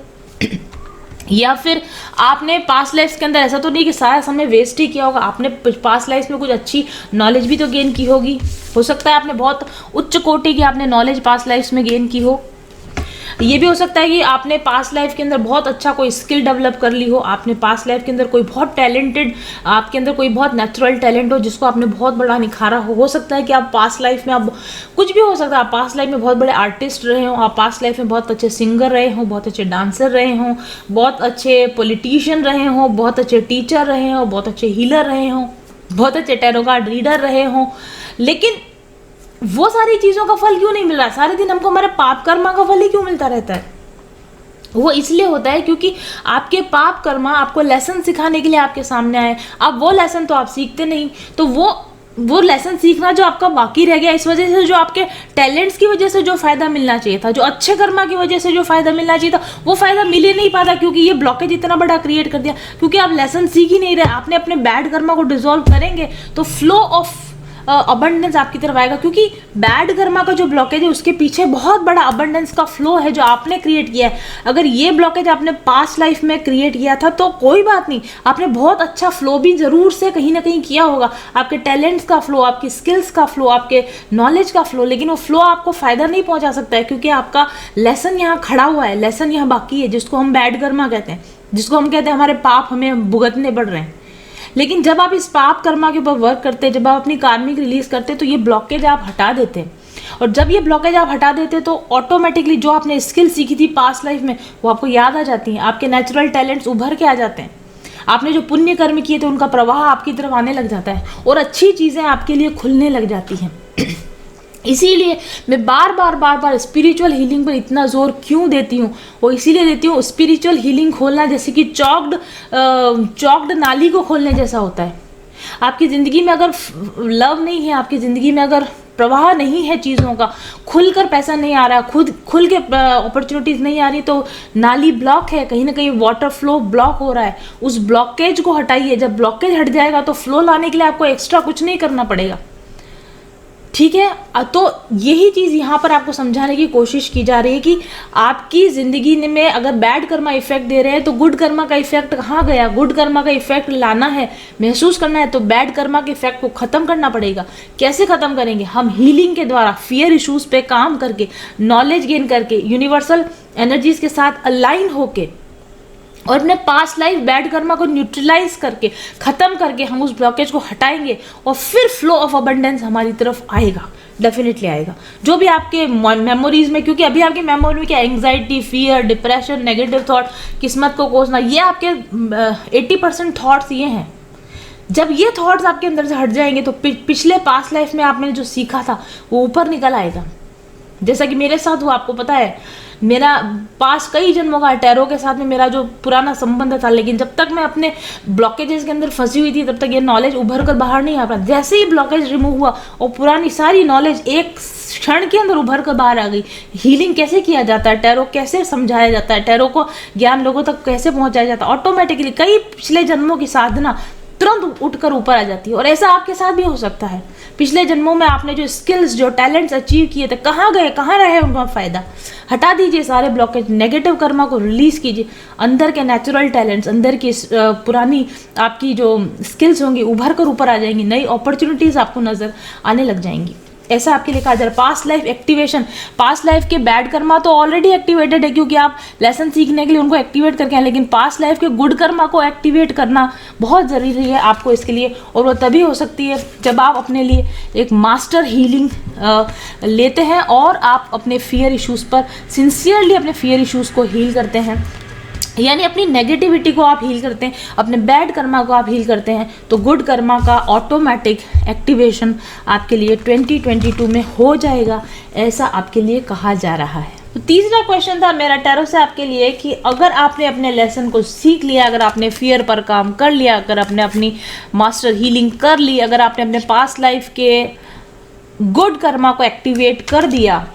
या फिर आपने पास्ट लाइफ के अंदर ऐसा तो नहीं कि सारा समय वेस्ट ही किया होगा, आपने पास्ट लाइफ में कुछ अच्छी नॉलेज भी तो गेन की होगी। हो सकता है आपने बहुत उच्च कोटि की आपने नॉलेज पास्ट लाइफ में गेन की हो। ये भी हो सकता है कि आपने पास्ट लाइफ के अंदर बहुत अच्छा कोई स्किल डेवलप कर ली हो, आपने पास्ट लाइफ के अंदर कोई बहुत टैलेंटेड, आपके अंदर कोई बहुत नेचुरल टैलेंट हो जिसको आपने बहुत बड़ा निखारा हो सकता है कि आप पास्ट लाइफ में, आप कुछ भी हो सकता है, आप पास्ट लाइफ में बहुत बड़े आर्टिस्ट रहे हो, आप पास्ट लाइफ में बहुत अच्छे सिंगर रहे हो, बहुत अच्छे डांसर रहे हो, बहुत अच्छे पॉलिटिशियन रहे हो, बहुत अच्छे टीचर रहे हो, बहुत अच्छे हीलर रहे हो, बहुत अच्छे टैरो कार्ड रीडर रहे हो। लेकिन वो सारी चीजों का फल क्यों नहीं मिल रहा? सारे दिन हमको हमारे पाप कर्मा का फल ही क्यों मिलता रहता है? वो इसलिए होता है क्योंकि आपके पाप कर्मा आपको लेसन सिखाने के लिए आपके सामने आए। अब वो लेसन तो आप सीखते नहीं, तो वो लेसन सीखना जो आपका बाकी रह गया, इस वजह से जो आपके टैलेंट्स की वजह से जो फायदा मिलना चाहिए था, जो अच्छे कर्मा की वजह से जो फायदा मिलना चाहिए था, वो फायदा मिल ही नहीं पाता क्योंकि ये ब्लॉकेज इतना बड़ा क्रिएट कर दिया, क्योंकि आप लेसन सीख ही नहीं रहे। आपने अपने बैड कर्मा को डिसॉल्व करेंगे तो फ्लो ऑफ अबंडेंस आपकी तरफ आएगा, क्योंकि बैड कर्मा का जो ब्लॉकेज है उसके पीछे बहुत बड़ा अबंडेंस का फ्लो है जो आपने क्रिएट किया है। अगर ये ब्लॉकेज आपने पास्ट लाइफ में क्रिएट किया था तो कोई बात नहीं, आपने बहुत अच्छा फ्लो भी जरूर से कहीं ना कहीं किया होगा, आपके टैलेंट्स का फ्लो, आपकी स्किल्स का फ्लो, आपके नॉलेज का फ्लो, लेकिन वो फ्लो आपको फायदा नहीं पहुंचा सकता है क्योंकि आपका लेसन यहाँ खड़ा हुआ है, लेसन यहाँ बाकी है, जिसको हम बैड कर्मा कहते हैं, जिसको हम कहते हैं हमारे पाप हमें भुगतने पड़ रहे हैं। लेकिन जब आप इस पाप कर्मा के ऊपर वर्क करते हैं, जब आप अपनी कार्मिक रिलीज करते हैं, तो ये ब्लॉकेज आप हटा देते हैं। और जब ये ब्लॉकेज आप हटा देते हैं तो ऑटोमेटिकली जो आपने स्किल सीखी थी पास्ट लाइफ में वो आपको याद आ जाती हैं, आपके नेचुरल टैलेंट्स उभर के आ जाते हैं, आपने जो पुण्य कर्म किए थे उनका प्रवाह आपकी तरफ आने लग जाता है और अच्छी चीज़ें आपके लिए खुलने लग जाती हैं। इसीलिए मैं बार बार स्पिरिचुअल हीलिंग पर इतना जोर क्यों देती हूँ? वो इसीलिए देती हूँ, स्पिरिचुअल हीलिंग खोलना जैसे कि चॉक्ड नाली को खोलने जैसा होता है। आपकी ज़िंदगी में अगर लव नहीं है, आपकी ज़िंदगी में अगर प्रवाह नहीं है चीज़ों का, खुलकर पैसा नहीं आ रहा, खुल के अपॉर्चुनिटीज़ नहीं आ रही, तो नाली ब्लॉक है, कहीं ना कहीं वाटर फ्लो ब्लॉक हो रहा है। उस ब्लॉकेज को हटाइए। जब ब्लॉकेज हट जाएगा तो फ्लो लाने के लिए आपको एक्स्ट्रा कुछ नहीं करना पड़ेगा। ठीक है, तो यही चीज़ यहाँ पर आपको समझाने की कोशिश की जा रही है कि आपकी ज़िंदगी में अगर बैड कर्मा इफेक्ट दे रहे हैं तो गुड कर्मा का इफेक्ट कहाँ गया? गुड कर्मा का इफेक्ट लाना है, महसूस करना है, तो बैड कर्मा के इफेक्ट को ख़त्म करना पड़ेगा। कैसे ख़त्म करेंगे? हम हीलिंग के द्वारा, फियर इशूज़ पे काम करके, नॉलेज गेन करके, यूनिवर्सल एनर्जीज के साथ अलाइन होके और अपने पास्ट लाइफ बैड कर्मा को न्यूट्रलाइज करके, ख़त्म करके हम उस ब्लॉकेज को हटाएंगे और फिर फ्लो ऑफ अबंडेंस हमारी तरफ आएगा, डेफिनेटली आएगा। जो भी आपके मेमोरीज में, क्योंकि अभी आपकी मेमोरी में क्या, anxiety, fear, depression, negative thought, किस्मत को कोसना, ये आपके 80% थॉट्स ये हैं। जब ये थॉट्स आपके अंदर से हट जाएंगे तो पिछले पास्ट लाइफ में आपने जो सीखा था वो ऊपर निकल आएगा। जैसा कि मेरे साथ हुआ, आपको पता है, मेरा पास कई जन्मों का टैरो के साथ में मेरा जो पुराना संबंध था, लेकिन जब तक मैं अपने ब्लॉकेजेस के अंदर फंसी हुई थी तब तक ये नॉलेज उभर कर बाहर नहीं आ पाया। जैसे ही ब्लॉकेज रिमूव हुआ और पुरानी सारी नॉलेज एक क्षण के अंदर उभर कर बाहर आ गई। हीलिंग कैसे किया जाता है, टैरो कैसे समझाया जाता है, टैरो को ज्ञान लोगों तक कैसे पहुंचाया जाता है, ऑटोमेटिकली कई पिछले जन्मों की साधना तुरंत उठकर ऊपर आ जाती है। और ऐसा आपके साथ भी हो सकता है। पिछले जन्मों में आपने जो स्किल्स, जो टैलेंट्स अचीव किए थे, कहाँ गए, कहाँ रहे उनका फायदा। हटा दीजिए सारे ब्लॉकेज, नेगेटिव कर्मा को रिलीज कीजिए। अंदर के नेचुरल टैलेंट्स, अंदर की पुरानी आपकी जो स्किल्स होंगी उभर कर ऊपर आ जाएंगी। नई अपॉर्चुनिटीज आपको नजर आने लग जाएंगी। ऐसा आपके लिए कहा जा रहा है। Past life activation, past life के बैड कर्मा तो ऑलरेडी एक्टिवेटेड है क्योंकि आप लेसन सीखने के लिए उनको एक्टिवेट करके हैं, लेकिन पास्ट लाइफ के गुड कर्मा को एक्टिवेट करना बहुत ज़रूरी है आपको इसके लिए। और वो तभी हो सकती है जब आप अपने लिए एक मास्टर हीलिंग लेते हैं और आप अपने फियर इश्यूज़ पर सिंसियरली अपने फियर इश्यूज़ को हील करते हैं, यानी अपनी नेगेटिविटी को आप हील करते हैं, अपने बैड कर्मा को आप हील करते हैं, तो गुड कर्मा का ऑटोमेटिक एक्टिवेशन आपके लिए 2022 में हो जाएगा, ऐसा आपके लिए कहा जा रहा है। तो तीसरा क्वेश्चन था मेरा टैरो से आपके लिए कि अगर आपने अपने लेसन को सीख लिया, अगर आपने फियर पर काम कर लिया, अगर आपने अपनी मास्टर हीलिंग कर ली, अगर आपने अपने पास्ट लाइफ के गुड कर्मा को एक्टिवेट कर दिया,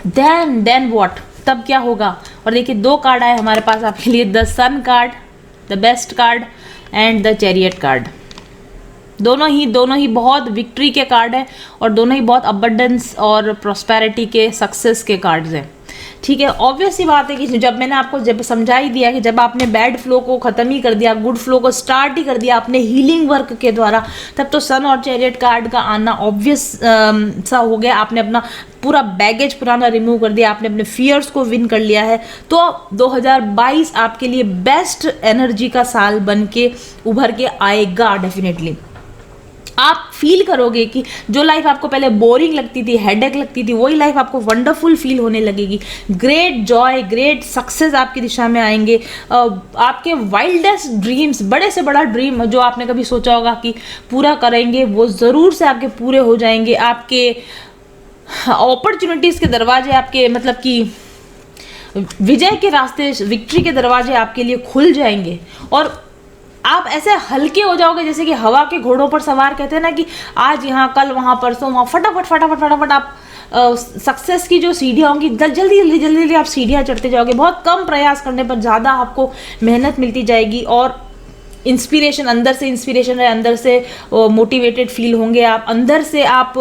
देन व्हाट, तब क्या होगा। और देखिए 2 कार्ड आए हमारे पास आपके लिए, the sun card, the best card and the chariot card. दोनों ही बहुत विक्ट्री के कार्ड हैं और दोनों ही बहुत अबंडेंस और प्रॉस्पेरिटी के, सक्सेस के कार्ड्स हैं। ठीक है, ऑब्वियस सी बात है कि जब मैंने आपको जब समझा ही दिया कि जब आपने बैड फ्लो को ख़त्म ही कर दिया, गुड फ्लो को स्टार्ट ही कर दिया अपने हीलिंग वर्क के द्वारा, तब तो सन और चैरियट कार्ड का आना ऑब्वियस सा हो गया। आपने अपना पूरा बैगेज पुराना रिमूव कर दिया, आपने अपने फियर्स को विन कर लिया है। तो 2022 आपके लिए बेस्ट एनर्जी का साल बन के उभर के आएगा डेफिनेटली। आप फील करोगे कि जो लाइफ आपको पहले बोरिंग लगती थी, हेडेक लगती थी, वही लाइफ आपको वंडरफुल फील होने लगेगी। ग्रेट जॉय, ग्रेट सक्सेस आपकी दिशा में आएंगे। आपके वाइल्डेस्ट ड्रीम्स, बड़े से बड़ा ड्रीम जो आपने कभी सोचा होगा कि पूरा करेंगे, वो ज़रूर से आपके पूरे हो जाएंगे। आपके अपॉर्चुनिटीज़ के दरवाजे, आपके मतलब कि विजय के रास्ते, विक्ट्री के दरवाजे आपके लिए खुल जाएंगे और आप ऐसे हल्के हो जाओगे जैसे कि हवा के घोड़ों पर सवार, कहते हैं ना कि आज यहाँ कल वहाँ परसों वहाँ, फटाफट आप सक्सेस की जो सीढ़ियाँ होंगी जल्दी आप सीढ़ियाँ चढ़ते जाओगे। बहुत कम प्रयास करने पर ज़्यादा आपको मेहनत मिलती जाएगी और इंस्पिरेशन, अंदर से इंस्पिरेशन है, अंदर से मोटिवेटेड फील होंगे आप, अंदर से आप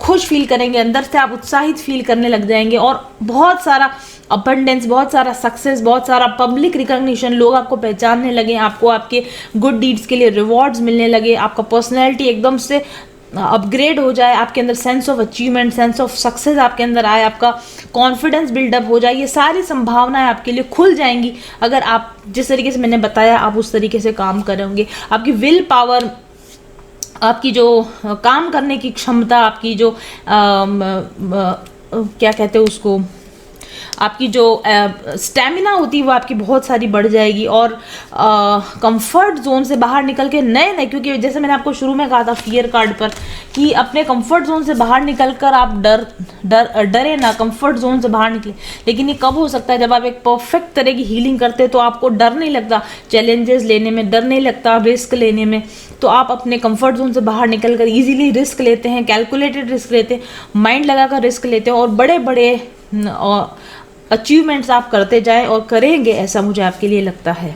खुश फील करेंगे, अंदर से आप उत्साहित फील करने लग जाएंगे और बहुत सारा अबंडेंस, बहुत सारा सक्सेस, बहुत सारा पब्लिक रिकॉग्निशन, लोग आपको पहचानने लगे, आपको आपके गुड डीड्स के लिए रिवॉर्ड्स मिलने लगे, आपका पर्सनैलिटी एकदम से अपग्रेड हो जाए, आपके अंदर sense of achievement, sense of success आपके अंदर आए, आपका कॉन्फिडेंस बिल्डअप हो जाए। ये सारी संभावनाएं आपके लिए खुल जाएंगी अगर आप जिस तरीके से मैंने बताया आप उस तरीके से काम करेंगे। आपकी विल पावर, आपकी जो काम करने की क्षमता, आपकी जो क्या कहते हैं उसको, आपकी जो स्टैमिना होती है वो आपकी बहुत सारी बढ़ जाएगी और कंफर्ट जोन से बाहर निकल के नए, क्योंकि जैसे मैंने आपको शुरू में कहा था फियर कार्ड पर कि अपने कंफर्ट जोन से बाहर निकलकर आप डरे ना, कंफर्ट जोन से बाहर निकले। लेकिन ये कब हो सकता है, जब आप एक परफेक्ट तरह की हीलिंग करते हैं तो आपको डर नहीं लगता, चैलेंजेस लेने में डर नहीं लगता, रिस्क लेने में। तो आप अपने कंफर्ट जोन से बाहर निकल कर ईजिली रिस्क लेते हैं, कैलकुलेटेड रिस्क लेते हैं, माइंड लगाकर रिस्क लेते हैं और बड़े बड़े अचीवमेंट्स आप करते जाएं और करेंगे, ऐसा मुझे आपके लिए लगता है।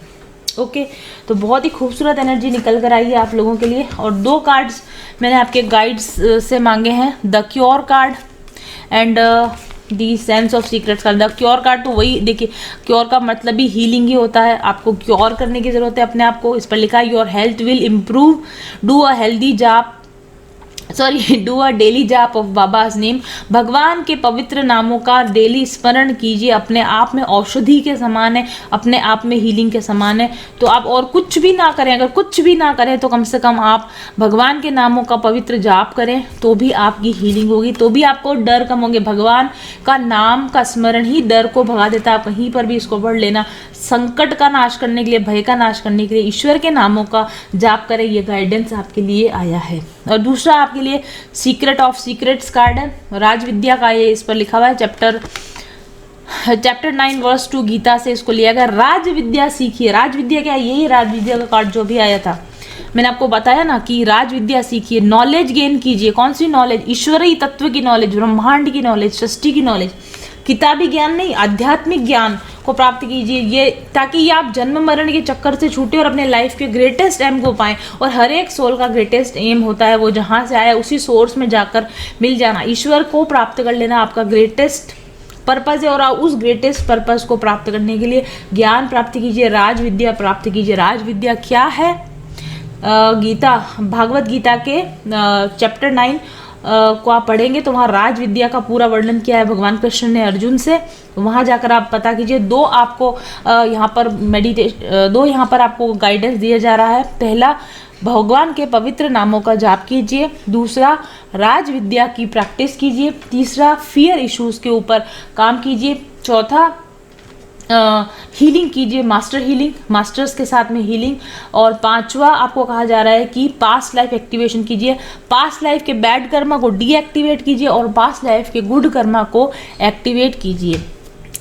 ओके, तो बहुत ही खूबसूरत एनर्जी निकल कर आई है आप लोगों के लिए। और 2 कार्ड्स मैंने आपके गाइड्स से मांगे हैं, the cure card and the sense of secrets card. The cure card तो वही, देखिए क्योर का मतलब ही हीलिंग ही होता है, आपको क्योर करने की ज़रूरत है अपने आप को। इस पर लिखा है your health will improve, do a healthy job, do a daily जाप ऑफ बाबाज नेम। भगवान के पवित्र नामों का डेली स्मरण कीजिए, अपने आप में औषधि के समान है, अपने आप में हीलिंग के समान है। तो आप और कुछ भी ना करें, अगर कुछ भी ना करें तो कम से कम आप भगवान के नामों का पवित्र जाप करें, तो भी आपकी हीलिंग होगी, तो भी आपको डर कम होंगे। भगवान का नाम का स्मरण ही डर को भगा देता है। आप कहीं पर भी इसको पढ़ लेना। संकट का नाश करने के लिए, भय का नाश करने के लिए ईश्वर के नामों का जाप करें, ये गाइडेंस आपके लिए आया है। और दूसरा आपके लिए सीक्रेट ऑफ सीक्रेट्स कार्ड है, राजविद्या का, ये इस पर लिखा हुआ है चैप्टर 9 वर्स 2 गीता से इसको लिया गया। राजविद्या सीखिए। राजविद्या क्या है? यही राजविद्या का कार्ड जो भी आया था, मैंने आपको बताया ना कि राजविद्या सीखिए, नॉलेज गेन कीजिए। कौन सी नॉलेज? ईश्वरीय तत्व की नॉलेज, ब्रह्मांड की नॉलेज, सृष्टि की नॉलेज। किताबी ज्ञान नहीं, आध्यात्मिक ज्ञान को प्राप्त कीजिए, ये ताकि ये आप जन्म मरण के चक्कर से छूटे और अपने लाइफ के ग्रेटेस्ट एम को पाएं। और हर एक सोल का ग्रेटेस्ट एम होता है वो जहाँ से आया उसी सोर्स में जाकर मिल जाना। ईश्वर को प्राप्त कर लेना आपका ग्रेटेस्ट पर्पज है, और उस ग्रेटेस्ट पर्पज को प्राप्त करने के लिए ज्ञान प्राप्त कीजिए, राजविद्या प्राप्त कीजिए। राजविद्या क्या है? गीता, भागवत गीता के चैप्टर 9 को आप पढ़ेंगे तो वहाँ राजविद्या का पूरा वर्णन किया है भगवान कृष्ण ने अर्जुन से। वहाँ जाकर आप पता कीजिए। दो यहाँ पर आपको गाइडेंस दिया जा रहा है। पहला, भगवान के पवित्र नामों का जाप कीजिए। दूसरा, राजविद्या की प्रैक्टिस कीजिए। तीसरा, फियर इश्यूज के ऊपर काम कीजिए। चौथा, हीलिंग कीजिए, मास्टर हीलिंग, मास्टर्स के साथ में हीलिंग। और पांचवा आपको कहा जा रहा है कि पास्ट लाइफ एक्टिवेशन कीजिए। पास्ट लाइफ के बैड कर्मा को डीएक्टिवेट कीजिए और पास्ट लाइफ के गुड कर्मा को एक्टिवेट कीजिए।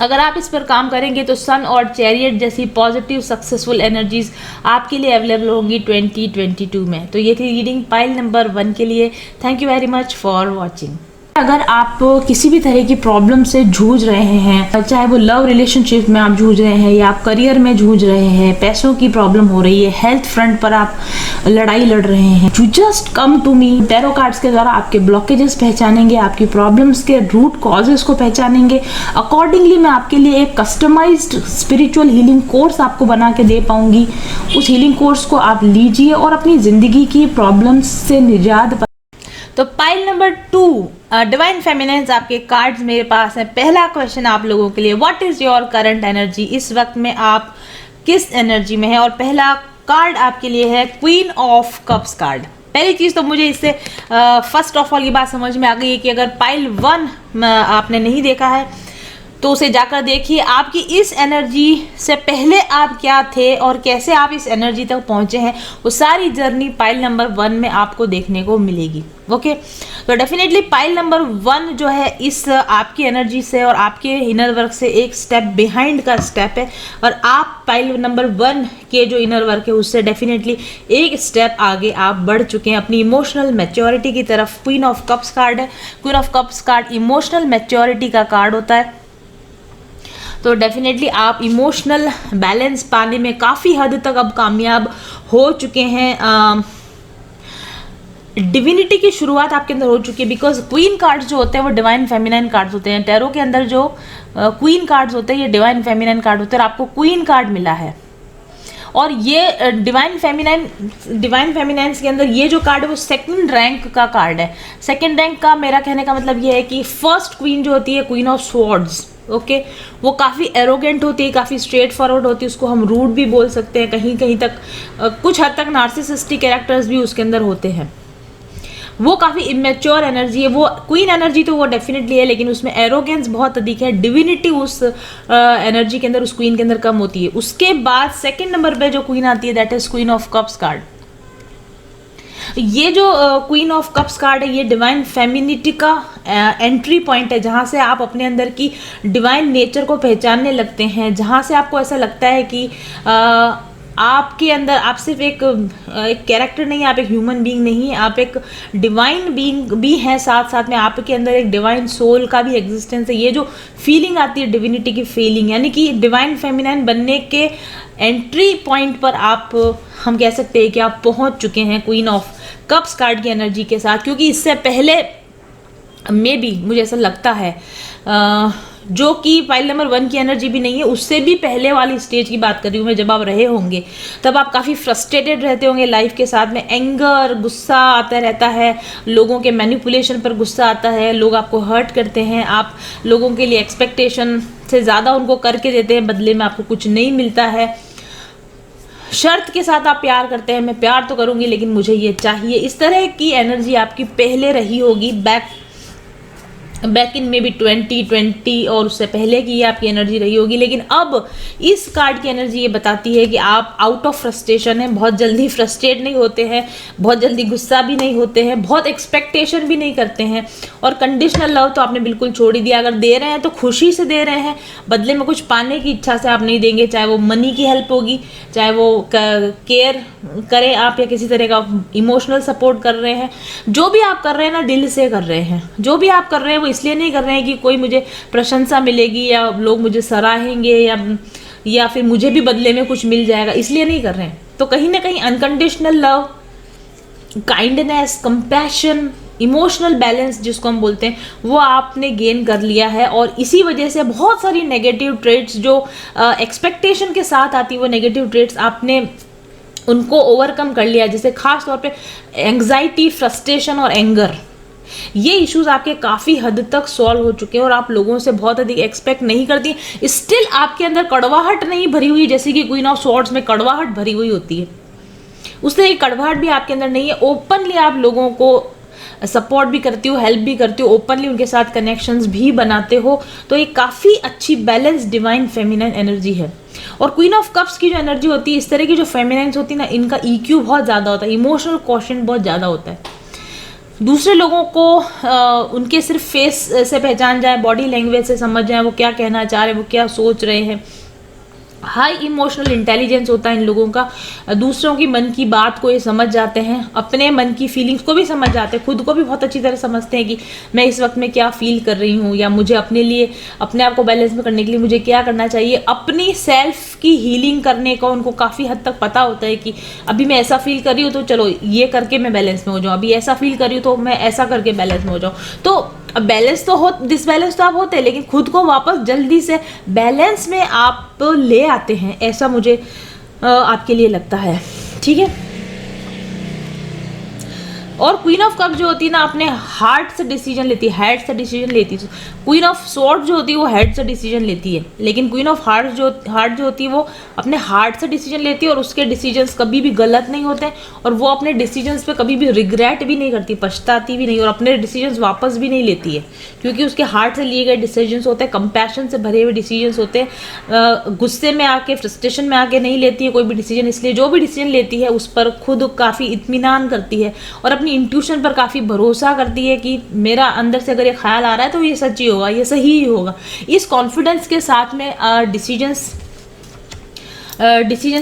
अगर आप इस पर काम करेंगे तो सन और चैरियट जैसी पॉजिटिव सक्सेसफुल एनर्जीज आपके लिए अवेलेबल होंगी 2022 में। तो ये थी रीडिंग पाइल नंबर 1 के लिए। Thank you very much for watching. अगर आप किसी भी तरह की प्रॉब्लम से जूझ रहे हैं, चाहे वो लव रिलेशनशिप में आप जूझ रहे हैं या आप करियर में जूझ रहे हैं, पैसों की प्रॉब्लम हो रही है, हेल्थ फ्रंट पर आप लड़ाई लड़ रहे हैं, you just come to me. Tarot cards के द्वारा आपके ब्लॉकेजेस पहचानेंगे, आपकी प्रॉब्लम्स के रूट कॉजेस को पहचानेंगे। अकॉर्डिंगली मैं आपके लिए एक कस्टमाइज्ड स्पिरिचुअल हीलिंग कोर्स आपको बना के दे पाऊंगी। उस हीलिंग कोर्स को आप लीजिए और अपनी जिंदगी की प्रॉब्लम्स से निजात। तो पाइल नंबर 2 डिवाइन फेमिनाइन्स आपके कार्ड्स मेरे पास है। पहला क्वेश्चन आप लोगों के लिए, what is your current energy? इस वक्त में आप किस एनर्जी में है? और पहला कार्ड आपके लिए है क्वीन ऑफ कप्स कार्ड। पहली चीज तो मुझे इससे फर्स्ट ऑफ ऑल ये बात समझ में आ गई है कि अगर पाइल 1 आपने नहीं देखा है तो उसे जाकर देखिए। आपकी इस एनर्जी से पहले आप क्या थे और कैसे आप इस एनर्जी तक पहुंचे हैं, वो सारी जर्नी पाइल नंबर 1 में आपको देखने को मिलेगी। ओके, तो डेफिनेटली पाइल नंबर 1 जो है इस आपकी एनर्जी से और आपके इनर वर्क से एक स्टेप बिहाइंड का स्टेप है, और आप पाइल नंबर 1 के जो इनर वर्क है उससे डेफिनेटली एक स्टेप आगे आप बढ़ चुके हैं अपनी इमोशनल मैच्योरिटी की तरफ। क्वीन ऑफ कप्स कार्ड है। Queen of cups card emotional maturity का कार्ड होता है। तो डेफिनेटली आप इमोशनल बैलेंस पाने में काफ़ी हद तक अब कामयाब हो चुके हैं। डिविनिटी की शुरुआत आपके अंदर हो चुकी है, बिकॉज क्वीन कार्ड्स जो होते हैं वो डिवाइन फेमिनाइन कार्ड्स होते हैं। टैरो के अंदर जो क्वीन कार्ड्स होते हैं ये डिवाइन फेमिनाइन कार्ड होते हैं, और आपको क्वीन कार्ड मिला है। और ये डिवाइन फेमिनाइन्स के अंदर ये जो कार्ड है वो सेकंड रैंक का कार्ड है। सेकंड रैंक का मेरा कहने का मतलब ये है कि फर्स्ट क्वीन जो होती है, क्वीन ऑफ स्वॉर्ड्स, ओके, वो काफ़ी एरोगेंट होती है, काफ़ी स्ट्रेट फॉरवर्ड होती है, उसको हम रूड भी बोल सकते हैं। कहीं कहीं तक कुछ हद तक नार्सिसिस्टिक कैरेक्टर्स भी उसके अंदर होते हैं। वो काफ़ी इमेच्योर एनर्जी है। वो क्वीन एनर्जी तो वो डेफिनेटली है, लेकिन उसमें एरोगेंस बहुत अधिक है। डिविनिटी उस एनर्जी के अंदर, उस क्वीन के अंदर कम होती है। उसके बाद सेकंड नंबर पे जो क्वीन आती है that is queen of cups card. ये जो क्वीन ऑफ कप्स कार्ड है ये डिवाइन फेमिनिटी का एंट्री पॉइंट है, जहाँ से आप अपने अंदर की डिवाइन नेचर को पहचानने लगते हैं, जहाँ से आपको ऐसा लगता है कि आपके अंदर आप सिर्फ एक कैरेक्टर नहीं, आप एक ह्यूमन बीइंग नहीं है, आप एक डिवाइन बीइंग भी हैं। साथ साथ में आपके अंदर एक डिवाइन सोल का भी एग्जिस्टेंस है। ये जो फीलिंग आती है डिविनिटी की फीलिंग, यानी कि डिवाइन फेमिनाइन बनने के एंट्री पॉइंट पर आप, हम कह सकते हैं कि आप पहुंच चुके हैं क्वीन ऑफ कप्स कार्ड की एनर्जी के साथ। क्योंकि इससे पहले मे बी मुझे ऐसा लगता है जो कि पाइल नंबर 1 की एनर्जी भी नहीं है, उससे भी पहले वाली स्टेज की बात कर रही हूँ मैं। जब आप रहे होंगे तब आप काफ़ी फ्रस्ट्रेटेड रहते होंगे लाइफ के साथ में, एंगर, गुस्सा आता रहता है, लोगों के मैनिपुलेशन पर गुस्सा आता है, लोग आपको हर्ट करते हैं, आप लोगों के लिए एक्सपेक्टेशन से ज़्यादा उनको करके देते हैं, बदले में आपको कुछ नहीं मिलता है, शर्त के साथ आप प्यार करते हैं, मैं प्यार तो करूँगी लेकिन मुझे ये चाहिए। इस तरह की एनर्जी आपकी पहले रही होगी, बैक इन मे बी 2020 और उससे पहले की आपकी एनर्जी रही होगी। लेकिन अब इस कार्ड की एनर्जी ये बताती है कि आप आउट ऑफ फ्रस्ट्रेशन है, बहुत जल्दी फ्रस्ट्रेट नहीं होते हैं, बहुत जल्दी गुस्सा भी नहीं होते हैं, बहुत एक्सपेक्टेशन भी नहीं करते हैं, और कंडीशनल लव तो आपने बिल्कुल छोड़ ही दिया। अगर दे रहे हैं तो खुशी से दे रहे हैं, बदले में कुछ पाने की इच्छा से आप नहीं देंगे, चाहे वो मनी की हेल्प होगी, चाहे वो केयर करें आप, या किसी तरह का इमोशनल सपोर्ट कर रहे हैं। जो भी आप कर रहे हैं ना, दिल से कर रहे हैं। जो भी आप कर रहे हैं इसलिए नहीं कर रहे हैं कि कोई मुझे प्रशंसा मिलेगी या लोग मुझे सराहेंगे या फिर मुझे भी बदले में कुछ मिल जाएगा, इसलिए नहीं कर रहे हैं। तो कहीं ना कहीं unconditional love, kindness, compassion, emotional balance जिसको हम बोलते हैं, वो आपने गेन कर लिया है। और इसी वजह से बहुत सारी नेगेटिव ट्रेट्स जो एक्सपेक्टेशन के साथ आती, वो नेगेटिव ट्रेट्स आपने उनको ओवरकम कर लिया। जैसे खास तौर पे एंग्जाइटी, फ्रस्ट्रेशन और एंगर, ये इश्यूज आपके काफ़ी हद तक सॉल्व हो चुके हैं और आप लोगों से बहुत अधिक एक्सपेक्ट नहीं करती। स्टिल आपके अंदर कड़वाहट नहीं भरी हुई, जैसे कि क्वीन ऑफ स्वॉर्ड्स में कड़वाहट भरी हुई होती है, उस तरह की कड़वाहट भी आपके अंदर नहीं है। ओपनली आप लोगों को सपोर्ट भी करती हो, हेल्प भी करती हो, ओपनली उनके साथ कनेक्शंस भी बनाते हो। तो ये काफ़ी अच्छी बैलेंस डिवाइन फेमिनाइन एनर्जी है। और क्वीन ऑफ कप्स की जो एनर्जी होती है, इस तरह की जो फेमिनाइन्स होती है ना, इनका EQ बहुत ज़्यादा होता है, इमोशनल क्वोशेंट बहुत ज़्यादा होता है। दूसरे लोगों को उनके सिर्फ फेस से पहचान जाए, बॉडी लैंग्वेज से समझ जाए वो क्या कहना चाह रहे हैं, वो क्या सोच रहे हैं। हाई इमोशनल इंटेलिजेंस होता है इन लोगों का, दूसरों की मन की बात को ये समझ जाते हैं, अपने मन की फीलिंग्स को भी समझ जाते हैं, खुद को भी बहुत अच्छी तरह समझते हैं कि मैं इस वक्त में क्या फील कर रही हूँ, या मुझे अपने लिए, अपने आप को बैलेंस में करने के लिए मुझे क्या करना चाहिए। अपनी सेल्फ की हीलिंग करने का उनको काफ़ी हद तक पता होता है कि अभी मैं ऐसा फील कर रही हूँ तो चलो ये करके मैं बैलेंस में हो जाऊँ, अभी ऐसा फील कर रही हूँ तो मैं ऐसा करके बैलेंस में हो जाऊँ। तो बैलेंस तो हो, डिसबैलेंस तो आप होते हैं, लेकिन खुद को वापस जल्दी से बैलेंस में आप ले आते हैं, ऐसा मुझे आपके लिए लगता है। ठीक है। और क्वीन ऑफ कप जो होती है ना, अपने हार्ट से डिसीजन लेती है, हेड से डिसीजन लेती है। क्वीन ऑफ स्वॉर्ड जो होती है वो हेड से डिसीजन लेती है, लेकिन क्वीन ऑफ हार्ट जो होती है वो अपने हार्ट से डिसीजन लेती है, और उसके डिसीजंस कभी भी गलत नहीं होते, और वो अपने डिसीजंस पे कभी भी रिग्रेट भी नहीं करती, पछताती भी नहीं, और अपने डिसीजंस वापस भी नहीं लेती है, क्योंकि उसके हार्ट से लिए गए डिसीजंस होते हैं, कंपैशन से भरे हुए डिसीजंस होते हैं, गुस्से में आके, फ्रस्ट्रेशन में आके नहीं लेती है कोई भी डिसीजन। इसलिए जो भी डिसीजन लेती है उस पर खुद काफ़ी इत्मीनान करती है, और अपनी इंट्यूशन पर काफ़ी भरोसा करती है कि मेरा अंदर से अगर ये ख्याल आ रहा है तो ये सच ही होगा, ये सही ही होगा। इस कॉन्फिडेंस के साथ में डिसीजंस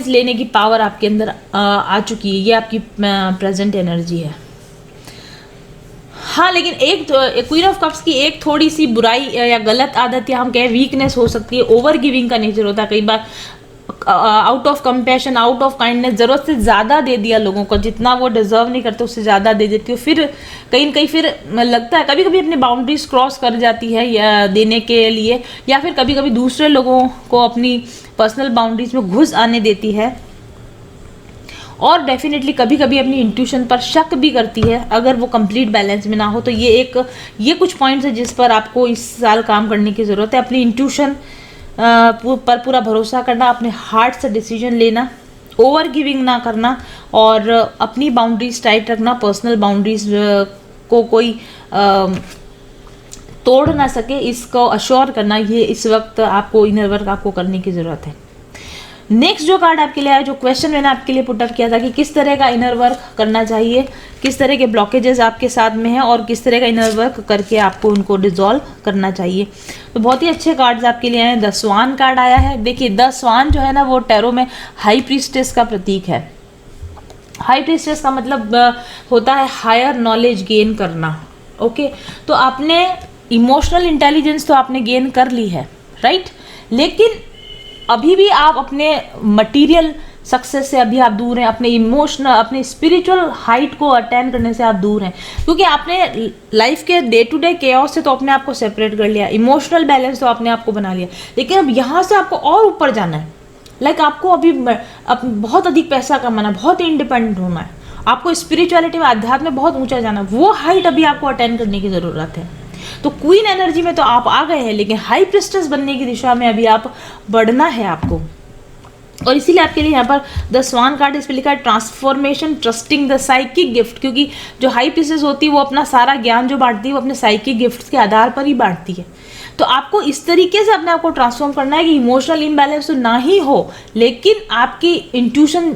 लेने की पावर आपके अंदर आ चुकी है। ये आपकी प्रेजेंट एनर्जी है। हाँ, लेकिन एक क्वीन ऑफ कप्स की एक थोड़ी सी बुराई या गलत आदत, या हम कहें वीकनेस हो सकती है, ओवर गिविंग का नेचर होता है। कई बार out of compassion, out of kindness, ज़रूरत से ज़्यादा दे दिया लोगों को, जितना वो डिजर्व नहीं करते उससे ज़्यादा दे देती हो। फिर कहीं कहीं फिर लगता है कभी कभी अपनी बाउंड्रीज क्रॉस कर जाती है या देने के लिए, या फिर कभी कभी दूसरे लोगों को अपनी पर्सनल बाउंड्रीज में घुस आने देती है, और डेफिनेटली कभी कभी अपनी इंट्यूशन पर शक भी करती है अगर वो कंप्लीट बैलेंस में ना हो। तो ये कुछ पॉइंट्स हैं जिस पर आपको इस साल काम करने की ज़रूरत है। अपनी इंट्यूशन पर पूरा भरोसा करना, अपने हार्ट से डिसीजन लेना, ओवर गिविंग ना करना, और अपनी बाउंड्रीज टाइट रखना, पर्सनल बाउंड्रीज को कोई तोड़ ना सके, इसको अश्योर करना, ये इस वक्त आपको इनर वर्क आपको करने की ज़रूरत है। नेक्स्ट जो कार्ड आपके लिए आया, जो क्वेश्चन मैंने आपके लिए पुट अप किया था कि किस तरह का इनर वर्क करना चाहिए, किस तरह के ब्लॉकेजेस आपके साथ में हैं, और किस तरह का इनर वर्क करके आपको उनको डिसॉल्व करना चाहिए। तो बहुत ही अच्छे कार्ड्स आपके लिए आए हैं। द स्वान कार्ड आया है। देखिए, द स्वान जो है ना, वो टैरो में हाई प्रीस्टेस का प्रतीक है। हाई प्रीस्टेस का मतलब होता है हायर नॉलेज गेन करना। ओके, तो आपने इमोशनल इंटेलिजेंस तो आपने गेन कर ली है, राइट, लेकिन अभी भी आप अपने मटेरियल सक्सेस से अभी आप दूर हैं, अपने इमोशनल, अपने स्पिरिचुअल हाइट को अटेन करने से आप दूर हैं, क्योंकि आपने लाइफ के डे टू डे केओस से तो अपने आप को सेपरेट कर लिया, इमोशनल बैलेंस तो अपने आप को बना लिया, लेकिन अब यहाँ से आपको और ऊपर जाना है। आपको अभी बहुत अधिक पैसा कमाना, बहुत इंडिपेंडेंट होना है, आपको स्पिरिचुअलिटी में, अध्यात्म में बहुत ऊंचा जाना, वो हाइट अभी आपको अटेन करने की ज़रूरत है। तो क्वीन एनर्जी में तो आप आ गए हैं, लेकिन हाई प्रिस्टेस बनने की दिशा में अभी आप बढ़ना है आपको। और इसीलिए आपके लिए यहाँ पर द स्वान कार्ड इस पे लिखा है transformation trusting the psychic gift, क्योंकि जो हाई प्रिस्टेस होती है वो अपना सारा ज्ञान जो बांटती है वो अपने साइकिक गिफ्ट्स के आधार पर ही बांटती है। तो आपको इस तरीके से अपने आप को ट्रांसफॉर्म करना है कि इमोशनल इम्बैलेंस तो ना ही हो, लेकिन आपकी इंट्यूशन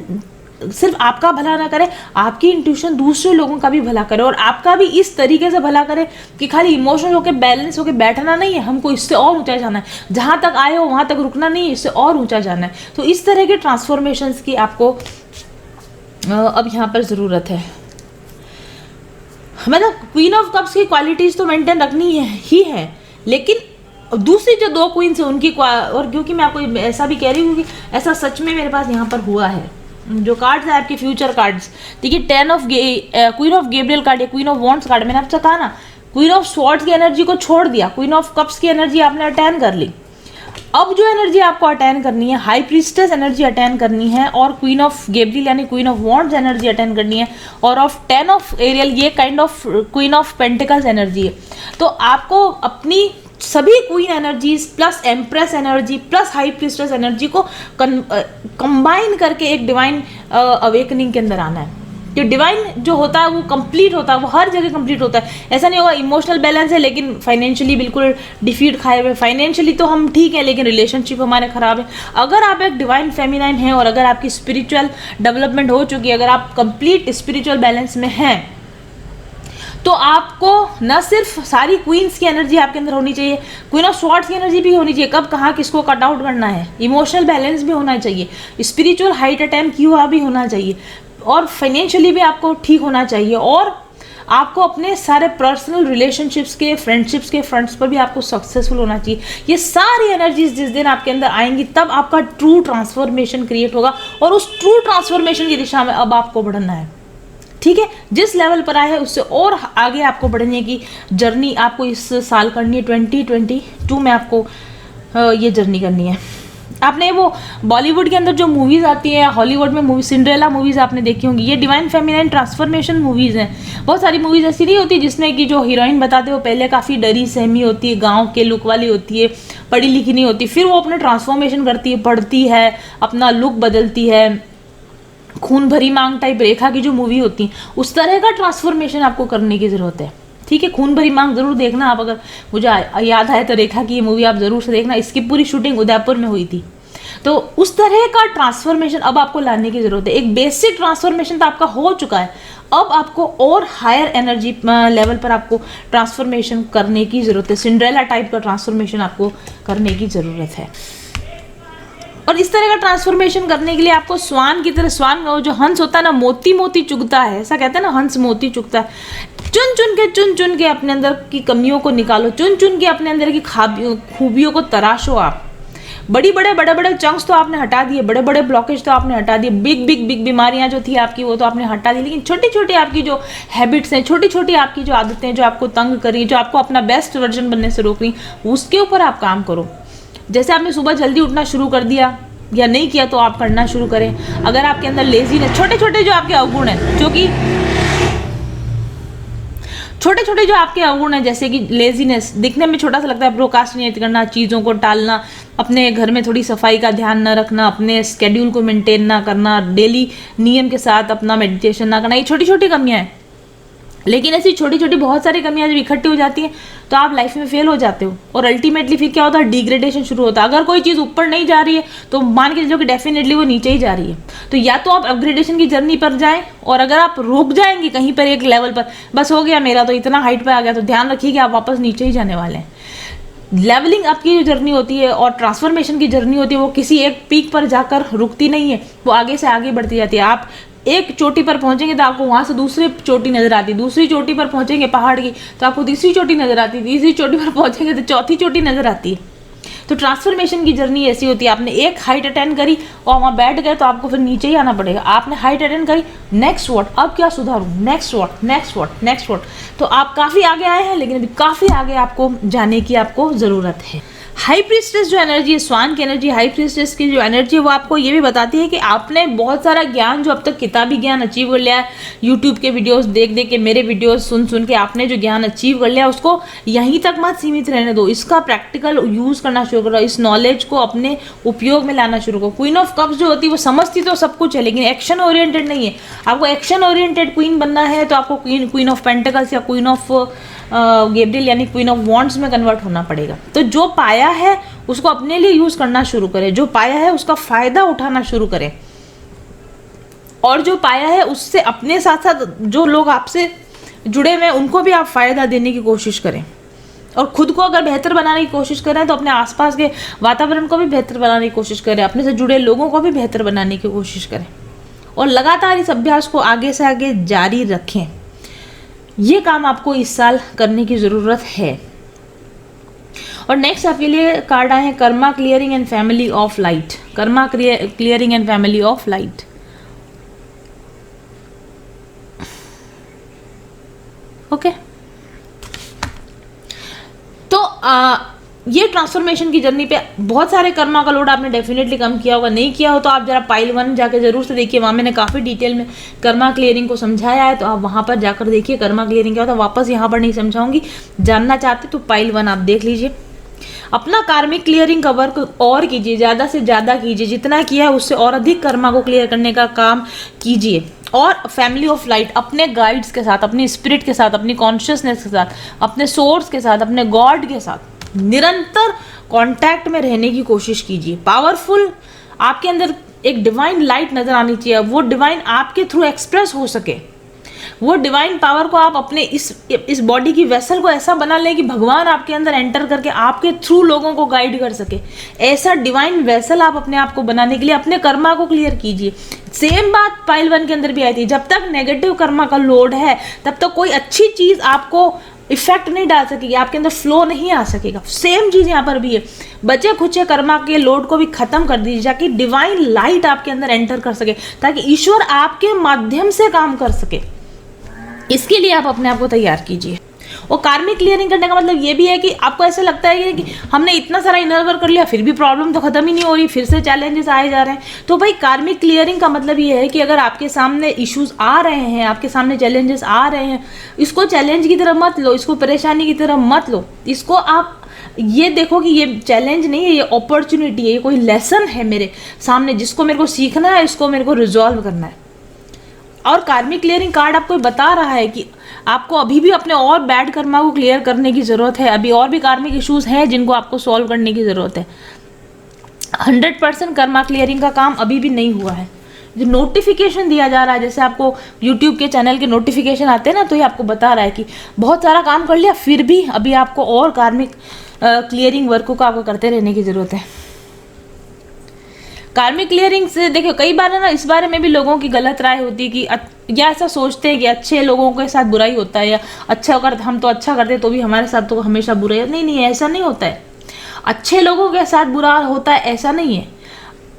सिर्फ आपका भला ना करे, आपकी इंट्यूशन दूसरे लोगों का भी भला करे, और आपका भी इस तरीके से भला करे कि खाली इमोशनल होकर बैलेंस होकर बैठना नहीं है, हमको इससे और ऊंचा जाना है, जहाँ तक आए हो वहाँ तक रुकना नहीं है, इससे और ऊंचा जाना है। तो इस तरह के ट्रांसफॉर्मेशंस की आपको अब यहाँ पर ज़रूरत है। मतलब क्वीन ऑफ कप्स की क्वालिटीज़ तो मेंटेन रखनी ही है, लेकिन दूसरी जो दो क्वींस है उनकी, और क्योंकि मैं आपको ऐसा भी कह रही हूँ कि ऐसा सच में मेरे पास यहाँ पर हुआ है। जो कार्ड्स है आपके फ्यूचर कार्ड्स, देखिए क्वीन ऑफ गैब्रियल कार्ड या क्वीन ऑफ वॉन्ड्स कार्ड, मैंने आपसे कहा ना, क्वीन ऑफ स्वॉर्ड्स की एनर्जी को छोड़ दिया, क्वीन ऑफ कप्स की एनर्जी आपने अटेन कर ली। अब जो एनर्जी आपको अटेन करनी है, हाई प्रीस्टेस एनर्जी अटेन करनी है, और क्वीन ऑफ गैब्रियल यानी queen of wands energy attain करनी है, और ऑफ 10 ऑफ एरियल ये kind of queen of pentacles energy है। तो आपको अपनी सभी queen energies plus empress energy plus high priestess energy को कंबाइन करके एक डिवाइन अवेकनिंग के अंदर आना है। जो डिवाइन जो होता है वो कंप्लीट होता है, वो हर जगह कंप्लीट होता है। ऐसा नहीं होगा इमोशनल बैलेंस है लेकिन फाइनेंशियली बिल्कुल डिफीट खाए हुए, फाइनेंशियली तो हम ठीक है लेकिन रिलेशनशिप हमारे खराब है। अगर आप एक डिवाइन फेमिनाइन हैं और अगर आपकी स्पिरिचुअल डेवलपमेंट हो चुकी है, अगर आप कंप्लीट स्पिरिचुअल बैलेंस में हैं, तो आपको न सिर्फ सारी क्वींस की एनर्जी आपके अंदर होनी चाहिए, क्वीन ऑफ स्वॉर्ड्स की एनर्जी भी होनी चाहिए, कब कहाँ किसको कट आउट करना है, इमोशनल बैलेंस भी होना चाहिए, स्पिरिचुअल हाइट अटेम्प्ट किया हुआ भी होना चाहिए, और फाइनेंशियली भी आपको ठीक होना चाहिए, और आपको अपने सारे पर्सनल रिलेशनशिप्स के, फ्रेंडशिप्स के फ्रंट्स पर भी आपको सक्सेसफुल होना चाहिए। ये सारी एनर्जीज जिस दिन आपके अंदर आएंगी तब आपका ट्रू ट्रांसफॉर्मेशन क्रिएट होगा, और उस ट्रू ट्रांसफॉर्मेशन की दिशा में अब आपको बढ़ना है। ठीक है, जिस लेवल पर आए हैं उससे और आगे आपको बढ़ने की जर्नी आपको इस साल करनी है। 2022 में आपको ये जर्नी करनी है। आपने वो बॉलीवुड के अंदर जो मूवीज़ आती हैं, हॉलीवुड में मूवी सिंड्रेला मूवीज़ आपने देखी होंगी, ये डिवाइन फेमिनाइन ट्रांसफॉर्मेशन मूवीज़ हैं। बहुत सारी मूवीज़ ऐसी नहीं होती जिसमें कि जो हीरोइन बताते वो पहले काफ़ी डरी सहमी होती है, गाँव के लुक वाली होती है, पढ़ी लिखी नहीं होती, फिर वो अपने ट्रांसफॉर्मेशन करती है, पढ़ती है, अपना लुक बदलती है, खून भरी मांग टाइप रेखा की जो मूवी होती है उस तरह का ट्रांसफॉर्मेशन आपको करने की ज़रूरत है। ठीक है, खून भरी मांग ज़रूर देखना आप, अगर मुझे याद आए तो रेखा की ये मूवी आप ज़रूर से देखना, इसकी पूरी शूटिंग उदयपुर में हुई थी। तो उस तरह का ट्रांसफॉर्मेशन अब आपको लाने की ज़रूरत है। एक बेसिक ट्रांसफॉर्मेशन तो आपका हो चुका है, अब आपको और हायर एनर्जी लेवल पर आपको ट्रांसफॉर्मेशन करने की ज़रूरत है। सिंड्रेला टाइप का ट्रांसफॉर्मेशन आपको करने की ज़रूरत है। और इस तरह का ट्रांसफॉर्मेशन करने के लिए आपको स्वान की तरह, स्वान जो हंस होता है ना, मोती मोती चुगता है, ऐसा कहते हैं ना, हंस मोती चुगता है। चुन चुन के अपने अंदर की कमियों को निकालो, चुन चुन के अपने अंदर की खूबियों को तराशो। आप बड़े बड़े चंक्स तो आपने हटा दिए, बड़े बड़े ब्लॉकेज तो आपने हटा दिए, बिग बीमारियां जो थी आपकी वो तो आपने हटा दी, लेकिन छोटी छोटी आपकी जो हैबिट्स हैं, छोटी छोटी आपकी जो आदतें हैं जो आपको तंग कर रही, जो आपको अपना बेस्ट वर्जन बनने से रोक रही, उसके ऊपर आप काम करो। जैसे आपने सुबह जल्दी उठना शुरू कर दिया या नहीं किया तो आप करना शुरू करें। अगर आपके अंदर लेजीनेस, छोटे छोटे जो आपके अवगुण हैं, जो कि छोटे छोटे जो आपके अवगुण हैं, जैसे कि लेजीनेस, दिखने में छोटा सा लगता है, प्रोक्रास्टिनेट करना, चीज़ों को टालना, अपने घर में थोड़ी सफाई का ध्यान न रखना, अपने स्केड्यूल को मेंटेन ना करना, डेली नियम के साथ अपना मेडिटेशन ना करना, ये छोटी छोटी कमियां हैं। लेकिन ऐसी छोटी छोटी बहुत सारी कमियां जब इकट्ठी हो जाती हैं तो आप लाइफ में फेल हो जाते हो, और अल्टीमेटली फिर क्या होता है, डिग्रेडेशन शुरू होता है। अगर कोई चीज़ ऊपर नहीं जा रही है तो मान के चलो कि डेफिनेटली वो नीचे ही जा रही है। तो या तो आप अपग्रेडेशन की जर्नी पर जाएं, और अगर आप रुक जाएंगे कहीं पर एक लेवल पर, बस हो गया मेरा तो इतना हाइट पर आ गया, तो ध्यान रखिए कि आप वापस नीचे ही जाने वाले हैं। लेवलिंग आपकी जो जर्नी होती है और ट्रांसफॉर्मेशन की जर्नी होती है वो किसी एक पीक पर जाकर रुकती नहीं है, वो आगे से आगे बढ़ती जाती है। आप एक चोटी पर पहुंचेंगे तो आपको वहां से दूसरी चोटी नजर आती है, दूसरी चोटी पर पहुंचेंगे पहाड़ की तो आपको तीसरी चोटी नजर आती है, तीसरी चोटी पर पहुंचेंगे तो चौथी चोटी नजर आती है। तो ट्रांसफॉर्मेशन की जर्नी ऐसी होती है, आपने एक हाइट अटेंड करी और वहाँ बैठ गए तो आपको फिर नीचे ही आना पड़ेगा। आपने हाइट अटेंड करी, नेक्स्ट व्हाट, अब क्या सुधारूं, next what, next what, next what. तो आप काफ़ी आगे आए हैं, लेकिन अभी काफ़ी आगे आपको जाने की आपको ज़रूरत है। हाई प्रीस्टेस जो एनर्जी है, स्वान की एनर्जी, हाई प्रीस्टेस की जो एनर्जी है वो आपको ये भी बताती है कि आपने बहुत सारा ज्ञान जो अब तक किताबी ज्ञान अचीव कर लिया है, यूट्यूब के वीडियोस देख देख के, मेरे वीडियोस सुन सुन के आपने जो ज्ञान अचीव कर लिया उसको यहीं तक मत सीमित रहने दो, इसका प्रैक्टिकल यूज़ करना शुरू करो, इस नॉलेज को अपने उपयोग में लाना शुरू करो। क्वीन ऑफ कप्स जो होती है वो समझती तो सब कुछ है, लेकिन एक्शन ओरिएंटेड नहीं है। आपको एक्शन ओरिएंटेड क्वीन बनना है तो आपको क्वीन ऑफ पेंटिकल्स या क्वीन ऑफ गैब्रियल यानी क्वीन ऑफ वॉन्ड्स में कन्वर्ट होना पड़ेगा। तो जो पाया है उसको अपने लिए यूज करना शुरू करें, जो पाया है उसका फायदा उठाना शुरू करें, और जो पाया है उससे अपने साथ साथ जो लोग आपसे जुड़े हुए हैं उनको भी आप फायदा देने की कोशिश करें। और खुद को अगर बेहतर बनाने की कोशिश करें तो अपने आसपास के वातावरण को भी बेहतर बनाने की कोशिश करें, अपने से जुड़े लोगों को भी बेहतर बनाने की कोशिश करें, और लगातार इस अभ्यास को आगे से आगे जारी रखें। ये काम आपको इस साल करने की ज़रूरत है। और नेक्स्ट आपके लिए कार्ड आए हैं Karma clearing and family of light. Karma clearing and family of light. Okay, तो ये ट्रांसफॉर्मेशन की जर्नी पे बहुत सारे कर्मा का लोड आपने डेफिनेटली कम किया होगा। नहीं किया हो तो आप जरा पाइल 1 जाके जरूर से देखिए, वहाँ मैंने काफ़ी डिटेल में कर्मा क्लियरिंग को समझाया है, तो आप वहाँ पर जाकर देखिए कर्मा क्लियरिंग क्या होता है। वापस यहाँ पर नहीं समझाऊंगी, जानना चाहते तो पाइल 1 आप देख लीजिए। अपना कार्मिक क्लियरिंग का वर्क और कीजिए, ज़्यादा से ज़्यादा कीजिए, जितना किया है उससे और अधिक कर्मा को क्लियर करने का काम कीजिए। और फैमिली ऑफ लाइट, अपने गाइड्स के साथ, अपनी स्पिरिट के साथ, अपनी कॉन्शियसनेस के साथ, अपने सोर्स के साथ, अपने गॉड के साथ निरंतर कांटेक्ट में रहने की कोशिश कीजिए। पावरफुल आपके अंदर एक डिवाइन लाइट नजर आनी चाहिए, वो डिवाइन आपके थ्रू एक्सप्रेस हो सके। वो डिवाइन पावर को आप अपने इस बॉडी की वेसल को ऐसा बना लें कि भगवान आपके अंदर एंटर करके आपके थ्रू लोगों को गाइड कर सके। ऐसा डिवाइन वेसल आप अपने आप को बनाने के लिए अपने कर्मा को क्लियर कीजिए। सेम बात पाइल 1 के अंदर भी आई थी, जब तक नेगेटिव कर्मा का लोड है तब तक कोई अच्छी चीज आपको इफेक्ट नहीं डाल सकेगी, आपके अंदर फ्लो नहीं आ सकेगा। सेम चीज यहाँ पर भी है, बचे खुचे कर्मा के लोड को भी खत्म कर दीजिए ताकि डिवाइन लाइट आपके अंदर एंटर कर सके, ताकि ईश्वर आपके माध्यम से काम कर सके। इसके लिए आप अपने आप को तैयार कीजिए। और कार्मिक क्लियरिंग करने का मतलब ये भी है कि आपको ऐसा लगता है कि हमने इतना सारा इनर वर्क कर लिया फिर भी प्रॉब्लम तो खत्म ही नहीं हो रही, फिर से चैलेंजेस आए जा रहे हैं। तो भाई कार्मिक क्लियरिंग का मतलब ये है कि अगर आपके सामने इश्यूज आ रहे हैं, आपके सामने चैलेंजेस आ रहे हैं, इसको चैलेंज की तरह मत लो, इसको परेशानी की तरह मत लो। इसको आप ये देखो कि ये चैलेंज नहीं है, ये अपॉर्चुनिटी है, ये कोई लेसन है मेरे सामने जिसको मेरे को सीखना है, इसको मेरे को रिजॉल्व करना है। और कार्मिक क्लियरिंग कार्ड आपको बता रहा है कि आपको अभी भी अपने और बैड कर्मा को क्लियर करने की ज़रूरत है, अभी और भी कार्मिक इश्यूज हैं जिनको आपको सॉल्व करने की ज़रूरत है। 100% कर्मा क्लियरिंग का काम अभी भी नहीं हुआ है। जो नोटिफिकेशन दिया जा रहा है, जैसे आपको यूट्यूब के चैनल के नोटिफिकेशन आते हैं ना, तो ये आपको बता रहा है कि बहुत सारा काम कर लिया फिर भी अभी आपको और कार्मिक क्लियरिंग वर्क को आपको करते रहने की ज़रूरत है। कार्मिक क्लियरिंग से देखियो कई बार है ना, इस बारे में भी लोगों की गलत राय होती है कि या ऐसा सोचते हैं कि अच्छे लोगों के साथ बुराई होता है, या अच्छा अगर हम तो अच्छा करते तो भी हमारे साथ तो हमेशा बुराई। नहीं, ऐसा नहीं होता है। अच्छे लोगों के साथ बुरा होता है ऐसा नहीं है।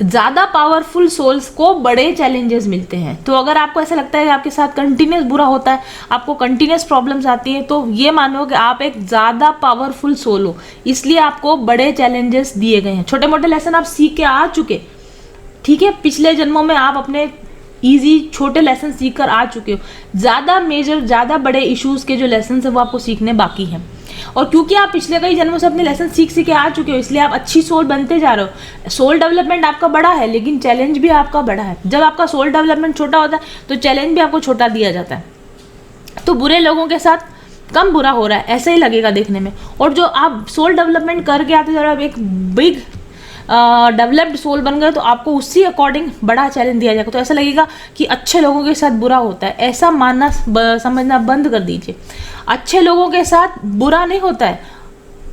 ज़्यादा पावरफुल सोल्स को बड़े चैलेंजेस मिलते हैं। तो अगर आपको ऐसा लगता है कि आपके साथ कंटिन्यूस बुरा होता है, आपको कंटिन्यूस प्रॉब्लम्स आती हैं, तो ये मानो कि आप एक ज़्यादा पावरफुल सोल हो, इसलिए आपको बड़े चैलेंजेस दिए गए हैं। छोटे मोटे लेसन आप सीख के आ चुके, ठीक है, पिछले जन्मों में आप अपने इजी छोटे लेसन सीख कर आ चुके हो। ज़्यादा मेजर, ज़्यादा बड़े इश्यूज के जो लेसन है वो आपको सीखने बाकी हैं। और क्योंकि आप पिछले कई जन्मों से अपने लेसन सीख के आ चुके हो, इसलिए आप अच्छी सोल बनते जा रहे हो। सोल डेवलपमेंट आपका बड़ा है, लेकिन चैलेंज भी आपका बड़ा है। जब आपका सोल डेवलपमेंट छोटा होता है तो चैलेंज भी आपको छोटा दिया जाता है। तो बुरे लोगों के साथ कम बुरा हो रहा है ऐसा ही लगेगा देखने में। और जो आप सोल डेवलपमेंट करके आते जा रहे हो, एक बिग डेवलप्ड सोल बन गए, तो आपको उसी अकॉर्डिंग बड़ा चैलेंज दिया जाएगा। तो ऐसा लगेगा कि अच्छे लोगों के साथ बुरा होता है, ऐसा मानना समझना बंद कर दीजिए। अच्छे लोगों के साथ बुरा नहीं होता है।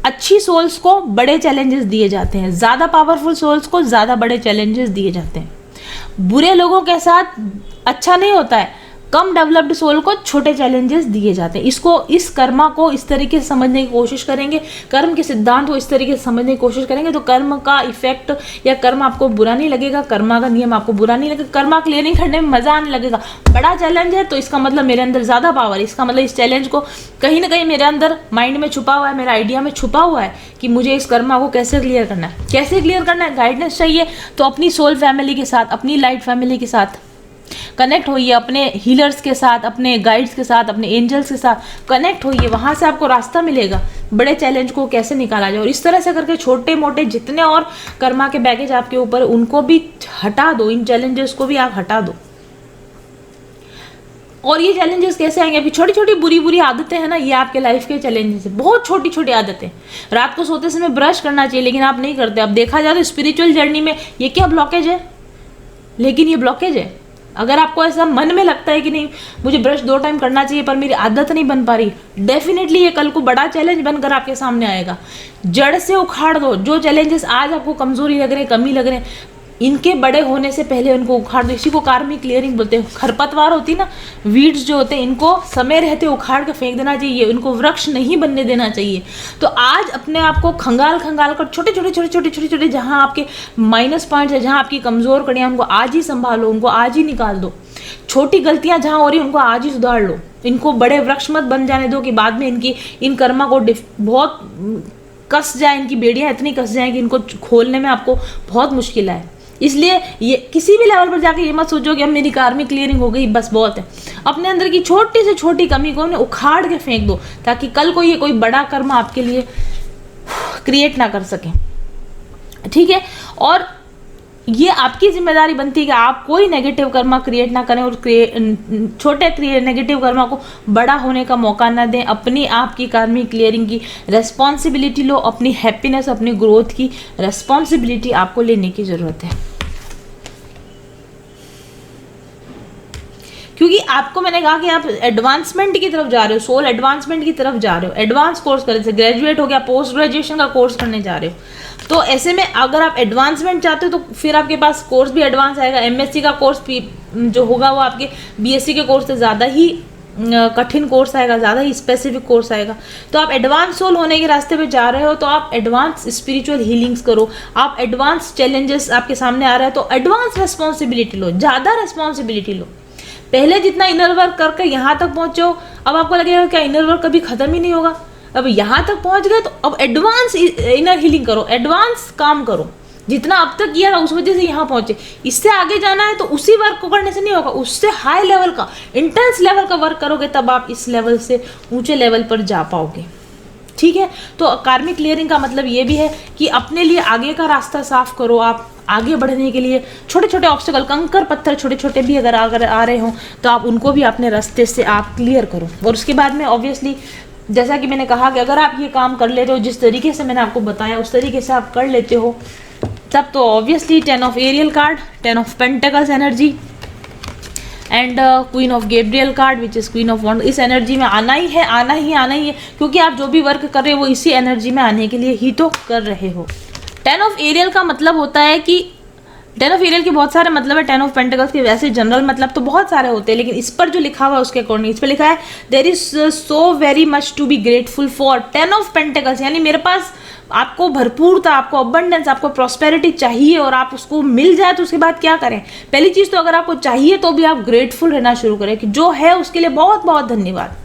अच्छी सोल्स को बड़े चैलेंजेस दिए जाते हैं, ज़्यादा पावरफुल सोल्स को ज़्यादा बड़े चैलेंजेस दिए जाते हैं। बुरे लोगों के साथ अच्छा नहीं होता है। कम डेवलप्ड सोल को छोटे चैलेंजेस दिए जाते हैं। इस कर्मा को इस तरीके से समझने की कोशिश करेंगे, कर्म के सिद्धांत को इस तरीके से समझने की कोशिश करेंगे तो कर्म का इफेक्ट या कर्म आपको बुरा नहीं लगेगा, कर्मा का नियम आपको बुरा नहीं लगेगा, कर्मा क्लियरिंग करने में मजा आने लगेगा। बड़ा चैलेंज है तो इसका मतलब मेरे अंदर ज्यादा पावर है, इसका मतलब इस चैलेंज को कहीं ना कहीं मेरे अंदर माइंड में छुपा हुआ है, मेरा आइडिया में छुपा हुआ है कि मुझे इस कर्मा को कैसे क्लियर करना है। कैसे क्लियर करना है, गाइडेंस चाहिए तो अपनी सोल फैमिली के साथ, अपनी लाइट फैमिली के साथ कनेक्ट होइए, अपने हीलर्स के साथ, अपने गाइड्स के साथ, अपने एंजल्स के साथ कनेक्ट होइए, वहां से आपको रास्ता मिलेगा बड़े चैलेंज को कैसे निकाला जाए। और इस तरह से करके छोटे मोटे जितने और कर्मा के बैगेज आपके ऊपर उनको भी हटा दो, इन चैलेंजेस को भी आप हटा दो। और ये चैलेंजेस कैसे आएंगे, अभी छोटी छोटी बुरी बुरी आदतें हैं ना, ये आपके लाइफ के चैलेंजेस है, बहुत छोटी छोटी आदतें। रात को सोते समय ब्रश करना चाहिए लेकिन आप नहीं करते। अब देखा जाए तो स्पिरिचुअल जर्नी में ये क्या ब्लॉकेज है, लेकिन ये ब्लॉकेज है। अगर आपको ऐसा मन में लगता है कि नहीं मुझे ब्रश 2 टाइम करना चाहिए पर मेरी आदत नहीं बन पा रही, डेफिनेटली ये कल को बड़ा चैलेंज बनकर आपके सामने आएगा। जड़ से उखाड़ दो जो चैलेंजेस आज आपको कमजोरी लग रहे हैं, कमी लग रहे हैं, इनके बड़े होने से पहले उनको उखाड़ दो। इसी को कार्मिक क्लियरिंग बोलते हैं। खरपतवार होती है ना, वीड्स जो होते हैं, इनको समय रहते उखाड़ के फेंक देना चाहिए, इनको वृक्ष नहीं बनने देना चाहिए। तो आज अपने आप को खंगाल खंगाल कर छोटे छोटे छोटे छोटे छोटे छोटे जहाँ आपके माइनस पॉइंट्स है, जहाँ आपकी कमजोर कड़ियाँ, उनको आज ही संभालो, उनको आज ही निकाल दो। छोटी गलतियां जहाँ हो रही उनको आज ही सुधार लो। इनको बड़े वृक्ष मत बन जाने दो कि बाद में इन कर्मा को बहुत कस जाए, इनकी बेड़ियां इतनी कस जाए कि इनको खोलने में आपको बहुत मुश्किल आए। इसलिए ये किसी भी लेवल पर जाके ये मत सोचो कि अब मेरी कार्मिक क्लियरिंग हो गई बस बहुत है। अपने अंदर की छोटी से छोटी कमी को उखाड़ के फेंक दो ताकि कल को ये कोई बड़ा कर्म आपके लिए क्रिएट ना कर सके, ठीक है। और ये आपकी जिम्मेदारी बनती है कि आप कोई नेगेटिव कर्मा क्रिएट ना करें और छोटे नेगेटिव कर्मा को बड़ा होने का मौका ना दें। अपनी आप की कार्मिक क्लियरिंग की रेस्पॉन्सिबिलिटी लो, अपनी हैप्पीनेस, अपनी ग्रोथ की रेस्पॉन्सिबिलिटी आपको लेने की जरूरत है। क्योंकि आपको मैंने कहा कि आप एडवांसमेंट की तरफ जा रहे हो, सोल एडवांसमेंट की तरफ जा रहे हो, एडवांस कोर्स करने से ग्रेजुएट हो गया, पोस्ट ग्रेजुएशन का कोर्स करने जा रहे हो। तो ऐसे में अगर आप एडवांसमेंट चाहते हो तो फिर आपके पास कोर्स भी एडवांस आएगा। एमएससी का कोर्स जो होगा वो आपके बीएससी के कोर्स से ज़्यादा ही कठिन कोर्स आएगा, ज़्यादा ही स्पेसिफिक कोर्स आएगा। तो आप एडवांस सोल होने के रास्ते पे जा रहे हो तो आप एडवांस स्पिरिचुअल हीलिंग्स करो। आप एडवांस चैलेंजेस आपके सामने आ रहा है तो एडवांस रेस्पॉन्सिबिलिटी लो, ज़्यादा रेस्पॉन्सिबिलिटी लो। पहले जितना इनर वर्क करके यहाँ तक पहुँचे हो, अब आपको लगेगा क्या इनर वर्क कभी खत्म ही नहीं होगा। अब यहाँ तक पहुँच गए तो अब एडवांस इनर हीलिंग करो, एडवांस काम करो। जितना अब तक किया था उस वजह से यहाँ पहुँचे, इससे आगे जाना है तो उसी वर्क को करने से नहीं होगा, उससे हाई लेवल का, इंटेंस लेवल का वर्क करोगे तब आप इस लेवल से ऊंचे लेवल पर जा पाओगे, ठीक है। तो कार्मिक क्लियरिंग का मतलब ये भी है कि अपने लिए आगे का रास्ता साफ करो। आप आगे बढ़ने के लिए छोटे छोटे ऑब्स्टिकल, कंकर पत्थर छोटे छोटे भी अगर आ रहे हो तो आप उनको भी अपने रास्ते से आप क्लियर करो। और उसके बाद में ऑब्वियसली जैसा कि मैंने कहा कि अगर आप ये काम कर लेते हो जिस तरीके से मैंने आपको बताया उस तरीके से आप कर लेते हो तब तो obviously 10 of Ariel card, 10 of pentacles energy and queen of Gabriel card which is queen of wands, इस एनर्जी में आना ही है, आना ही है, क्योंकि आप जो भी वर्क कर रहे हो वो इसी एनर्जी में आने के लिए ही तो कर रहे हो। 10 ऑफ एरियल का मतलब होता है कि 10 ऑफ एरियल के बहुत सारे मतलब है। 10 ऑफ पेंटिकल्स के वैसे जनरल मतलब तो बहुत सारे होते हैं, लेकिन इस पर जो लिखा हुआ है उसके अकॉर्डिंग इस पर लिखा है there is so very much to be grateful for 10 of pentacles, यानी मेरे पास आपको भरपूरता, आपको अबंडेंस, आपको प्रॉस्पेरिटी चाहिए और आप उसको मिल जाए तो उसके बाद क्या करें। पहली चीज तो अगर आपको चाहिए तो भी आप ग्रेटफुल रहना शुरू करें कि जो है उसके लिए बहुत बहुत धन्यवाद,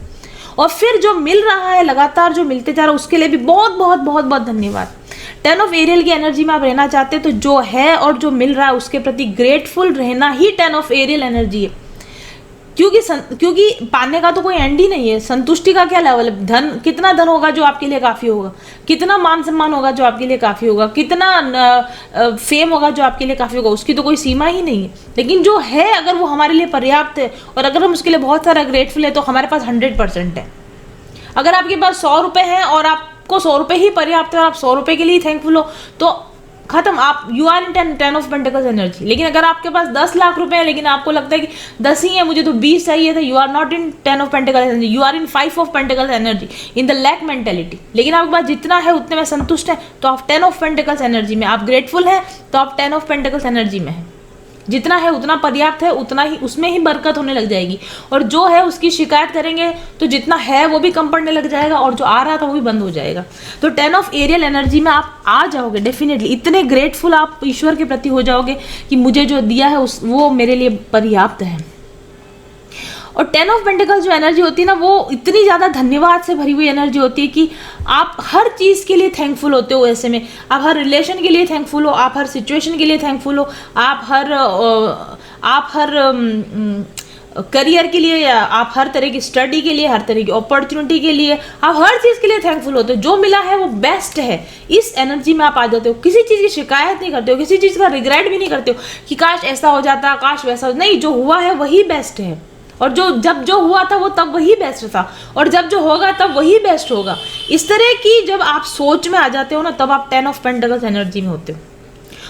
और फिर जो मिल रहा है लगातार जो मिलते जा रहा है उसके लिए भी बहुत बहुत बहुत बहुत धन्यवाद। 10 ऑफ एरियल की एनर्जी में आप रहना चाहते हैं तो जो है और जो मिल रहा है उसके प्रति ग्रेटफुल रहना ही 10 ऑफ एरियल एनर्जी है। क्योंकि पाने का तो कोई एंड ही नहीं है। संतुष्टि का क्या लेवल है, धन, कितना धन होगा जो आपके लिए काफी होगा, कितना मान सम्मान होगा जो आपके लिए काफी होगा, कितना फेम होगा जो आपके लिए काफी होगा, उसकी तो कोई सीमा ही नहीं है। लेकिन जो है अगर वो हमारे लिए पर्याप्त है और अगर हम उसके लिए बहुत सारा ग्रेटफुल है तो हमारे पास 100% है। अगर आपके पास 100 रुपए हैं और आपको 100 रुपए ही पर्याप्त है और आप 100 रुपए के लिए थैंकफुल हो तो खत्म, आप you are in 10 of pentacles energy. लेकिन अगर आपके पास 10 लाख रुपए है लेकिन आपको लगता है कि 10 ही है, मुझे तो 20 चाहिए था, you are not in 10 of pentacles energy, you are in 5 of pentacles energy, in the lack mentality. लेकिन आपके पास जितना है उतने में संतुष्ट है तो आप 10 ऑफ पेंटिकल्स एनर्जी में, आप ग्रेटफुल है तो आप 10 ऑफ पेंटिकल्स एनर्जी में है। जितना है उतना पर्याप्त है, उतना ही उसमें ही बरकत होने लग जाएगी। और जो है उसकी शिकायत करेंगे तो जितना है वो भी कम पड़ने लग जाएगा और जो आ रहा था वो भी बंद हो जाएगा। तो 10 ऑफ एरियल एनर्जी में आप आ जाओगे डेफिनेटली, इतने ग्रेटफुल आप ईश्वर के प्रति हो जाओगे कि मुझे जो दिया है वो मेरे लिए पर्याप्त है। और 10 ऑफ पेंटिकल्स जो एनर्जी होती है ना, वो इतनी ज़्यादा धन्यवाद से भरी हुई एनर्जी होती है कि आप हर चीज़ के लिए थैंकफुल होते हो। ऐसे में आप हर रिलेशन के लिए थैंकफुल हो, आप हर सिचुएशन के लिए थैंकफुल हो, आप हर करियर के लिए, या आप हर तरह की स्टडी के लिए, हर तरह की अपॉर्चुनिटी के लिए, आप हर चीज़ के लिए थैंकफुल होते हो। जो मिला है वो बेस्ट है, इस एनर्जी में आप आ जाते हो। किसी चीज़ की शिकायत नहीं करते हो, किसी चीज़ का रिग्रेट भी नहीं करते हो कि काश ऐसा हो जाता, काश वैसा हो। नहीं, जो हुआ है वही बेस्ट है, और जब जो हुआ था वो तब वही बेस्ट था, और जब जो होगा तब वही बेस्ट होगा। इस तरह की जब आप सोच में आ जाते हो ना, तब आप 10 ऑफ पेंटिकल्स एनर्जी में होते हो।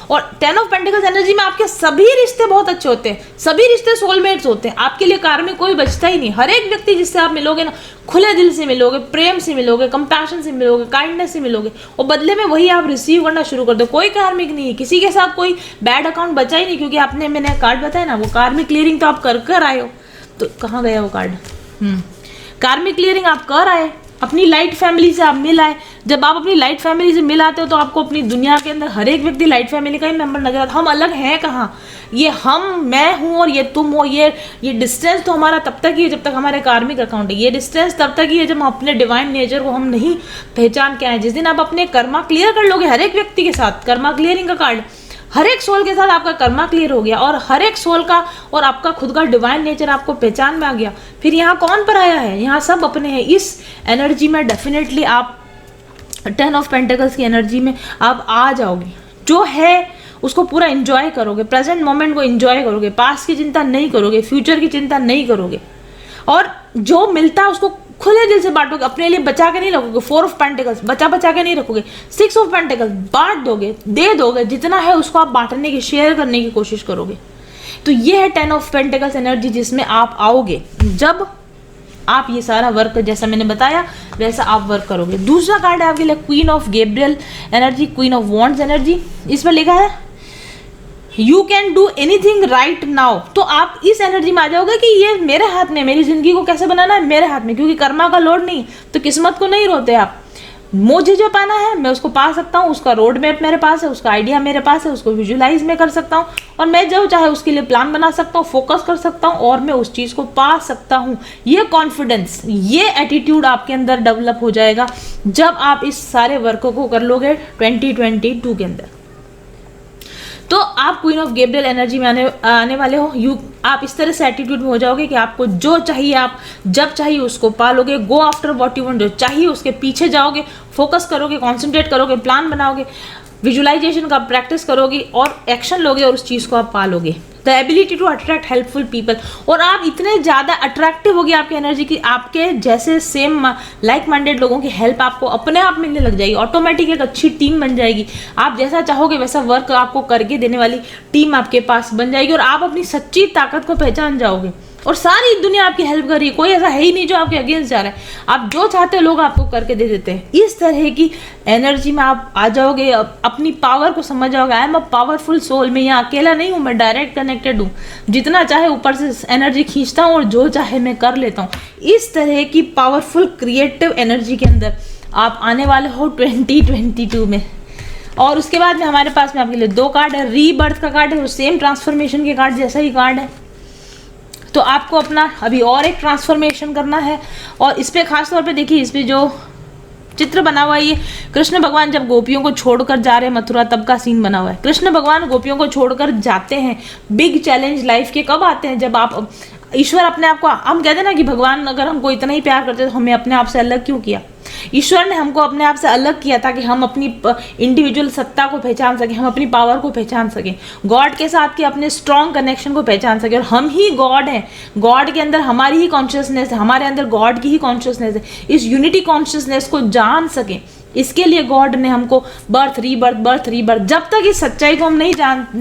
और 10 ऑफ पेंटिकल्स एनर्जी में आपके सभी रिश्ते बहुत अच्छे होते हैं, सभी रिश्ते सोलमेट्स होते हैं। आपके लिए कार्मिक कोई बचता ही नहीं। हर एक व्यक्ति जिससे आप मिलोगे ना, खुले दिल से मिलोगे, प्रेम से मिलोगे, कंपैशन से मिलोगे, काइंडनेस से मिलोगे, और बदले में वही आप रिसीव करना शुरू कर दो। कोई कार्मिक नहीं है, किसी के साथ कोई बैड अकाउंट बचा ही नहीं, क्योंकि आपने, मैंने कार्ड बताया ना, वो कार्मिक क्लियरिंग तो आप कर आए हो। तो कहाँ गया वो कार्ड? कार्मिक क्लियरिंग आप कर आए, अपनी लाइट फैमिली से आप मिल आए। जब आप अपनी लाइट फैमिली से मिल आते हो तो आपको अपनी दुनिया के अंदर हर एक व्यक्ति लाइट फैमिली का ही मेंबर नजर आता है। हम अलग हैं कहाँ? ये मैं हूँ और ये तुम हो। ये डिस्टेंस तो हमारा तब तक ही है जब तक हमारे कार्मिक अकाउंट है। ये डिस्टेंस तब तक ही है जब हम अपने डिवाइन नेचर को हम नहीं पहचान के आए। जिस दिन आप अपने कर्मा क्लियर कर लोगे, हर एक व्यक्ति के साथ कर्मा क्लियरिंग का कार्ड, हर एक सोल के साथ आपका कर्मा क्लियर हो गया, और हर एक सोल का और आपका खुद का डिवाइन नेचर आपको पहचान में आ गया, फिर यहाँ कौन पर आया है? यहाँ सब अपने हैं। इस एनर्जी में डेफिनेटली आप 10 ऑफ पेंटिकल्स की एनर्जी में आप आ जाओगे। जो है उसको पूरा एंजॉय करोगे, प्रेजेंट मोमेंट को एंजॉय करोगे, पास्ट की चिंता नहीं करोगे, फ्यूचर की चिंता नहीं करोगे, और जो मिलता है उसको खुले दिल से बांटोगे। अपने लिए बचा के नहीं रखोगे। 4 ऑफ पेंटिकल्स बचा के नहीं रखोगे। 6 ऑफ पेंटिकल्स बांट दोगे, दे दोगे। जितना है उसको आप बांटने की, शेयर करने की कोशिश करोगे। तो ये है 10 ऑफ पेंटिकल्स एनर्जी, जिसमें आप आओगे जब आप ये सारा वर्क, जैसा मैंने बताया वैसा आप वर्क करोगे। दूसरा कार्ड है आपके लिए queen of Gabriel energy, queen of wands energy. इसमें लिखा है you can do anything right now. तो आप इस एनर्जी में आ जाओगे कि ये मेरे हाथ में, मेरी जिंदगी को कैसे बनाना है मेरे हाथ में, क्योंकि कर्मा का लोड नहीं, तो किस्मत को नहीं रोते आप। मुझे जो पाना है मैं उसको पा सकता हूँ, उसका रोड मैप मेरे पास है, उसका आइडिया मेरे पास है, उसको विजुलाइज में कर सकता हूँ, और मैं जो चाहे उसके लिए प्लान बना सकता हूँ, फोकस कर सकता हूँ, और मैं उस चीज़ को पा सकता हूँ। ये कॉन्फिडेंस, ये एटीट्यूड आपके अंदर डेवलप हो जाएगा जब आप इस सारे वर्क को कर लोगे 2022 के अंदर। तो आप क्वीन ऑफ गैब्रियल एनर्जी में आने वाले हो। आप इस तरह से एटीट्यूड में हो जाओगे कि आपको जो चाहिए आप जब चाहिए उसको पालोगे। Go after what you want, जो चाहिए उसके पीछे जाओगे, फोकस करोगे, कॉन्सेंट्रेट करोगे, प्लान बनाओगे, विजुअलाइजेशन का प्रैक्टिस करोगे, और एक्शन लोगे, और उस चीज़ को आप पालोगे। The ability to attract helpful people, और आप इतने ज़्यादा अट्रैक्टिव होगी आपकी एनर्जी की, आपके जैसे सेम लाइक माइंडेड लोगों की हेल्प आपको अपने आप मिलने लग जाएगी। ऑटोमेटिक एक अच्छी टीम बन जाएगी। आप जैसा चाहोगे वैसा वर्क आपको करके देने वाली टीम आपके पास बन जाएगी, और आप अपनी सच्ची ताकत को पहचान जाओगे, और सारी दुनिया आपकी हेल्प कर रही है। कोई ऐसा है ही नहीं जो आपके अगेंस्ट जा रहा है। आप जो चाहते हो लोग आपको करके दे देते हैं। इस तरह की एनर्जी में आप आ जाओगे, अपनी पावर को समझ जाओगे। I am a powerful soul, मैं यहाँ अकेला नहीं हूँ, मैं डायरेक्ट कनेक्टेड हूँ। जितना चाहे ऊपर से एनर्जी खींचता हूँ, और जो चाहे मैं कर लेता हूँ। इस तरह की पावरफुल क्रिएटिव एनर्जी के अंदर आप आने वाले हो 2022 में। और उसके बाद में हमारे पास में आपके लिए 2 कार्ड है। रीबर्थ का कार्ड है, वो सेम ट्रांसफॉर्मेशन के कार्ड जैसा ही कार्ड है। तो आपको अपना अभी और एक ट्रांसफॉर्मेशन करना है, और इस पर खास तौर पे देखिए, इस पर जो चित्र बना हुआ है, ये कृष्ण भगवान जब गोपियों को छोड़कर जा रहे हैं मथुरा, तब का सीन बना हुआ है। कृष्ण भगवान गोपियों को छोड़कर जाते हैं। बिग चैलेंज लाइफ के कब आते हैं? जब आप, ईश्वर अपने आप को, हम कहते हैं ना कि भगवान अगर हमको इतना ही प्यार करते तो हमें अपने आप से अलग क्यों किया? ईश्वर ने हमको अपने आप से अलग किया ताकि हम अपनी इंडिविजुअल सत्ता को पहचान सकें, हम अपनी पावर को पहचान सकें, गॉड के साथ के अपने स्ट्रॉन्ग कनेक्शन को पहचान सकें। और हम ही गॉड हैं, गॉड के अंदर हमारी ही कॉन्शियसनेस है, हमारे अंदर गॉड की ही कॉन्शियसनेस है। इस यूनिटी कॉन्शियसनेस को जान सकें, इसके लिए गॉड ने हमको बर्थ रीबर्थ, जब तक इस सच्चाई को हम नहीं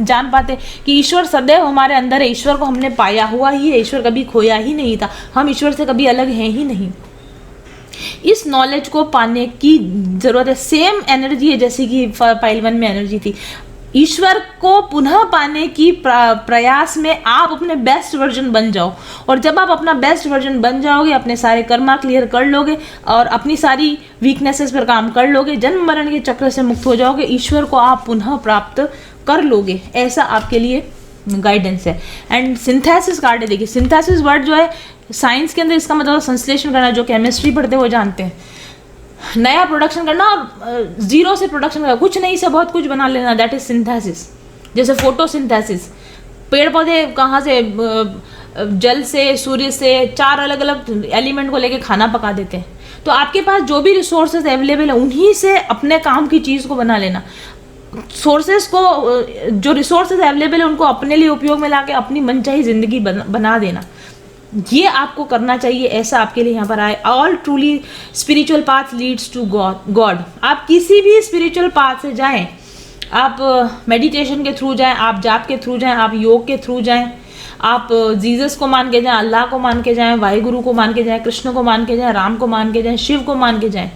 जान पाते कि ईश्वर सदैव हमारे अंदर है, ईश्वर को हमने पाया हुआ ही है, ईश्वर कभी खोया ही नहीं था, हम ईश्वर से कभी अलग हैं ही नहीं। इस नॉलेज को पाने की जरूरत है। सेम एनर्जी है जैसे कि पाइल 1 में एनर्जी थी। ईश्वर को पुनः पाने की प्रयास में आप अपने बेस्ट वर्जन बन जाओ। और जब आप अपना बेस्ट वर्जन बन जाओगे, अपने सारे कर्मा क्लियर कर लोगे और अपनी सारी वीकनेसेस पर काम कर लोगे, जन्म मरण के चक्र से मुक्त हो जाओगे, ईश्वर को आप पुनः प्राप्त कर लोगे। ऐसा आपके लिए गाइडेंस है। एंड सिंथेसिस कार्ड है, देखिए सिंथेसिस वर्ड जो है साइंस के अंदर इसका मतलब संश्लेषण करना, जो केमिस्ट्री पढ़ते वो जानते हैं। नया प्रोडक्शन करना और जीरो से प्रोडक्शन करना, कुछ नहीं से बहुत कुछ बना लेना, दैट इज सिंथेसिस। जैसे फोटोसिंथेसिस, पेड़ पौधे कहाँ से, जल से, सूर्य से, 4 अलग अलग एलिमेंट को लेके खाना पका देते हैं। तो आपके पास जो भी रिसोर्सेज अवेलेबल है उन्हीं से अपने काम की चीज़ को बना लेना। सोर्सेज को, जो रिसोर्सेज अवेलेबल है उनको अपने लिए उपयोग में लाके अपनी मनचाही जिंदगी बना देना, ये आपको करना चाहिए। ऐसा आपके लिए यहाँ पर आए। All truly spiritual path leads to God. आप किसी भी स्पिरिचुअल पाथ से जाएं, आप मेडिटेशन के थ्रू जाएं, आप जाप के थ्रू जाएं, आप योग के थ्रू जाएं, आप जीसस को मान के जाएं, अल्लाह को मान के जाएं, वाहिगुरु को मान के जाएं, कृष्ण को मान के जाएं, राम को मान के जाएं, शिव को मान के जाएं,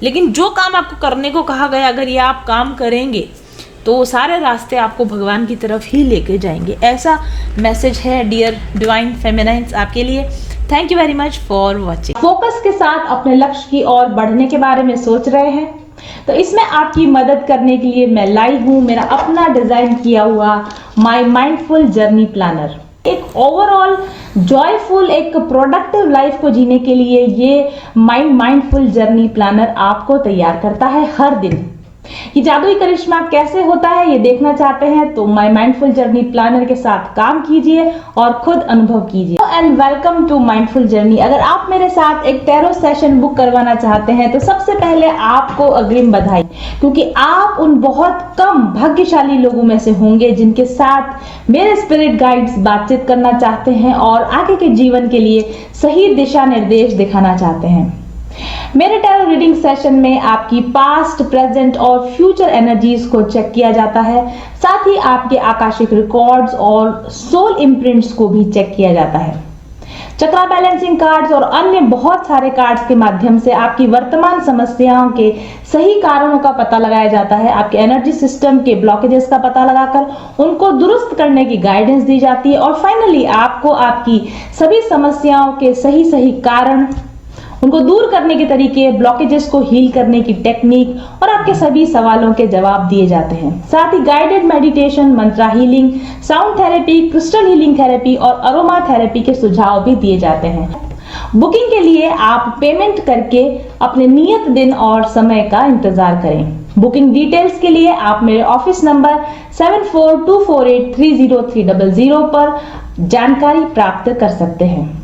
लेकिन जो काम आपको करने को कहा गया, अगर ये आप काम करेंगे तो सारे रास्ते आपको भगवान की तरफ ही लेके जाएंगे। ऐसा मैसेज है डियर डिवाइन फेमिनाइन्स आपके लिए। Thank you very much for watching. Focus के साथ अपने लक्ष्य की ओर बढ़ने के बारे में सोच रहे हैं तो इसमें आपकी मदद करने के लिए मैं लाई हूँ मेरा अपना डिजाइन किया हुआ माई माइंडफुल जर्नी प्लानर। एक ओवरऑल जॉयफुल, एक प्रोडक्टिव लाइफ को जीने के लिए ये माइंडफुल जर्नी प्लानर आपको तैयार करता है हर दिन। ये जादुई करिश्मा कैसे होता है ये देखना चाहते हैं तो माई माइंडफुल जर्नी प्लानर के साथ काम कीजिए और खुद अनुभव कीजिए। And welcome to mindful journey. अगर आप मेरे साथ एक टैरो सेशन बुक करवाना चाहते हैं तो सबसे पहले आपको अग्रिम बधाई, क्योंकि आप उन बहुत कम भाग्यशाली लोगों में से होंगे जिनके साथ मेरे स्पिरिट गाइड्स बातचीत करना चाहते हैं और आगे के जीवन के लिए सही दिशा निर्देश दिखाना चाहते हैं। मेरे टैरो रीडिंग सेशन में आपकी पास्ट, प्रेजेंट और फ्यूचर एनर्जीज को चेक किया जाता है। साथ ही आपके आकाशिक रिकॉर्ड्स और सोल इम्प्रिंट्स को भी चेक किया जाता है। चक्रा बैलेंसिंग कार्ड्स और अन्य बहुत सारे कार्ड्स के माध्यम से आपकी वर्तमान समस्याओं के सही कारणों का पता लगाया जाता है। आपके एनर्जी सिस्टम के ब्लॉकेजेस का पता लगाकर उनको दुरुस्त करने की गाइडेंस दी जाती है और फाइनली आपको आपकी सभी समस्याओं के सही कारण, उनको दूर करने के तरीके, ब्लॉकेजेस को हील करने की टेक्निक और आपके सभी सवालों के जवाब दिए जाते हैं। साथ ही guided meditation, mantra healing, sound therapy, crystal healing therapy और अरोमा थेरेपी के सुझाव भी दिए जाते हैं। बुकिंग के लिए आप पेमेंट करके अपने नियत दिन और समय का इंतजार करें। बुकिंग डिटेल्स के लिए आप मेरे ऑफिस नंबर 7424830300 पर जानकारी प्राप्त कर सकते हैं।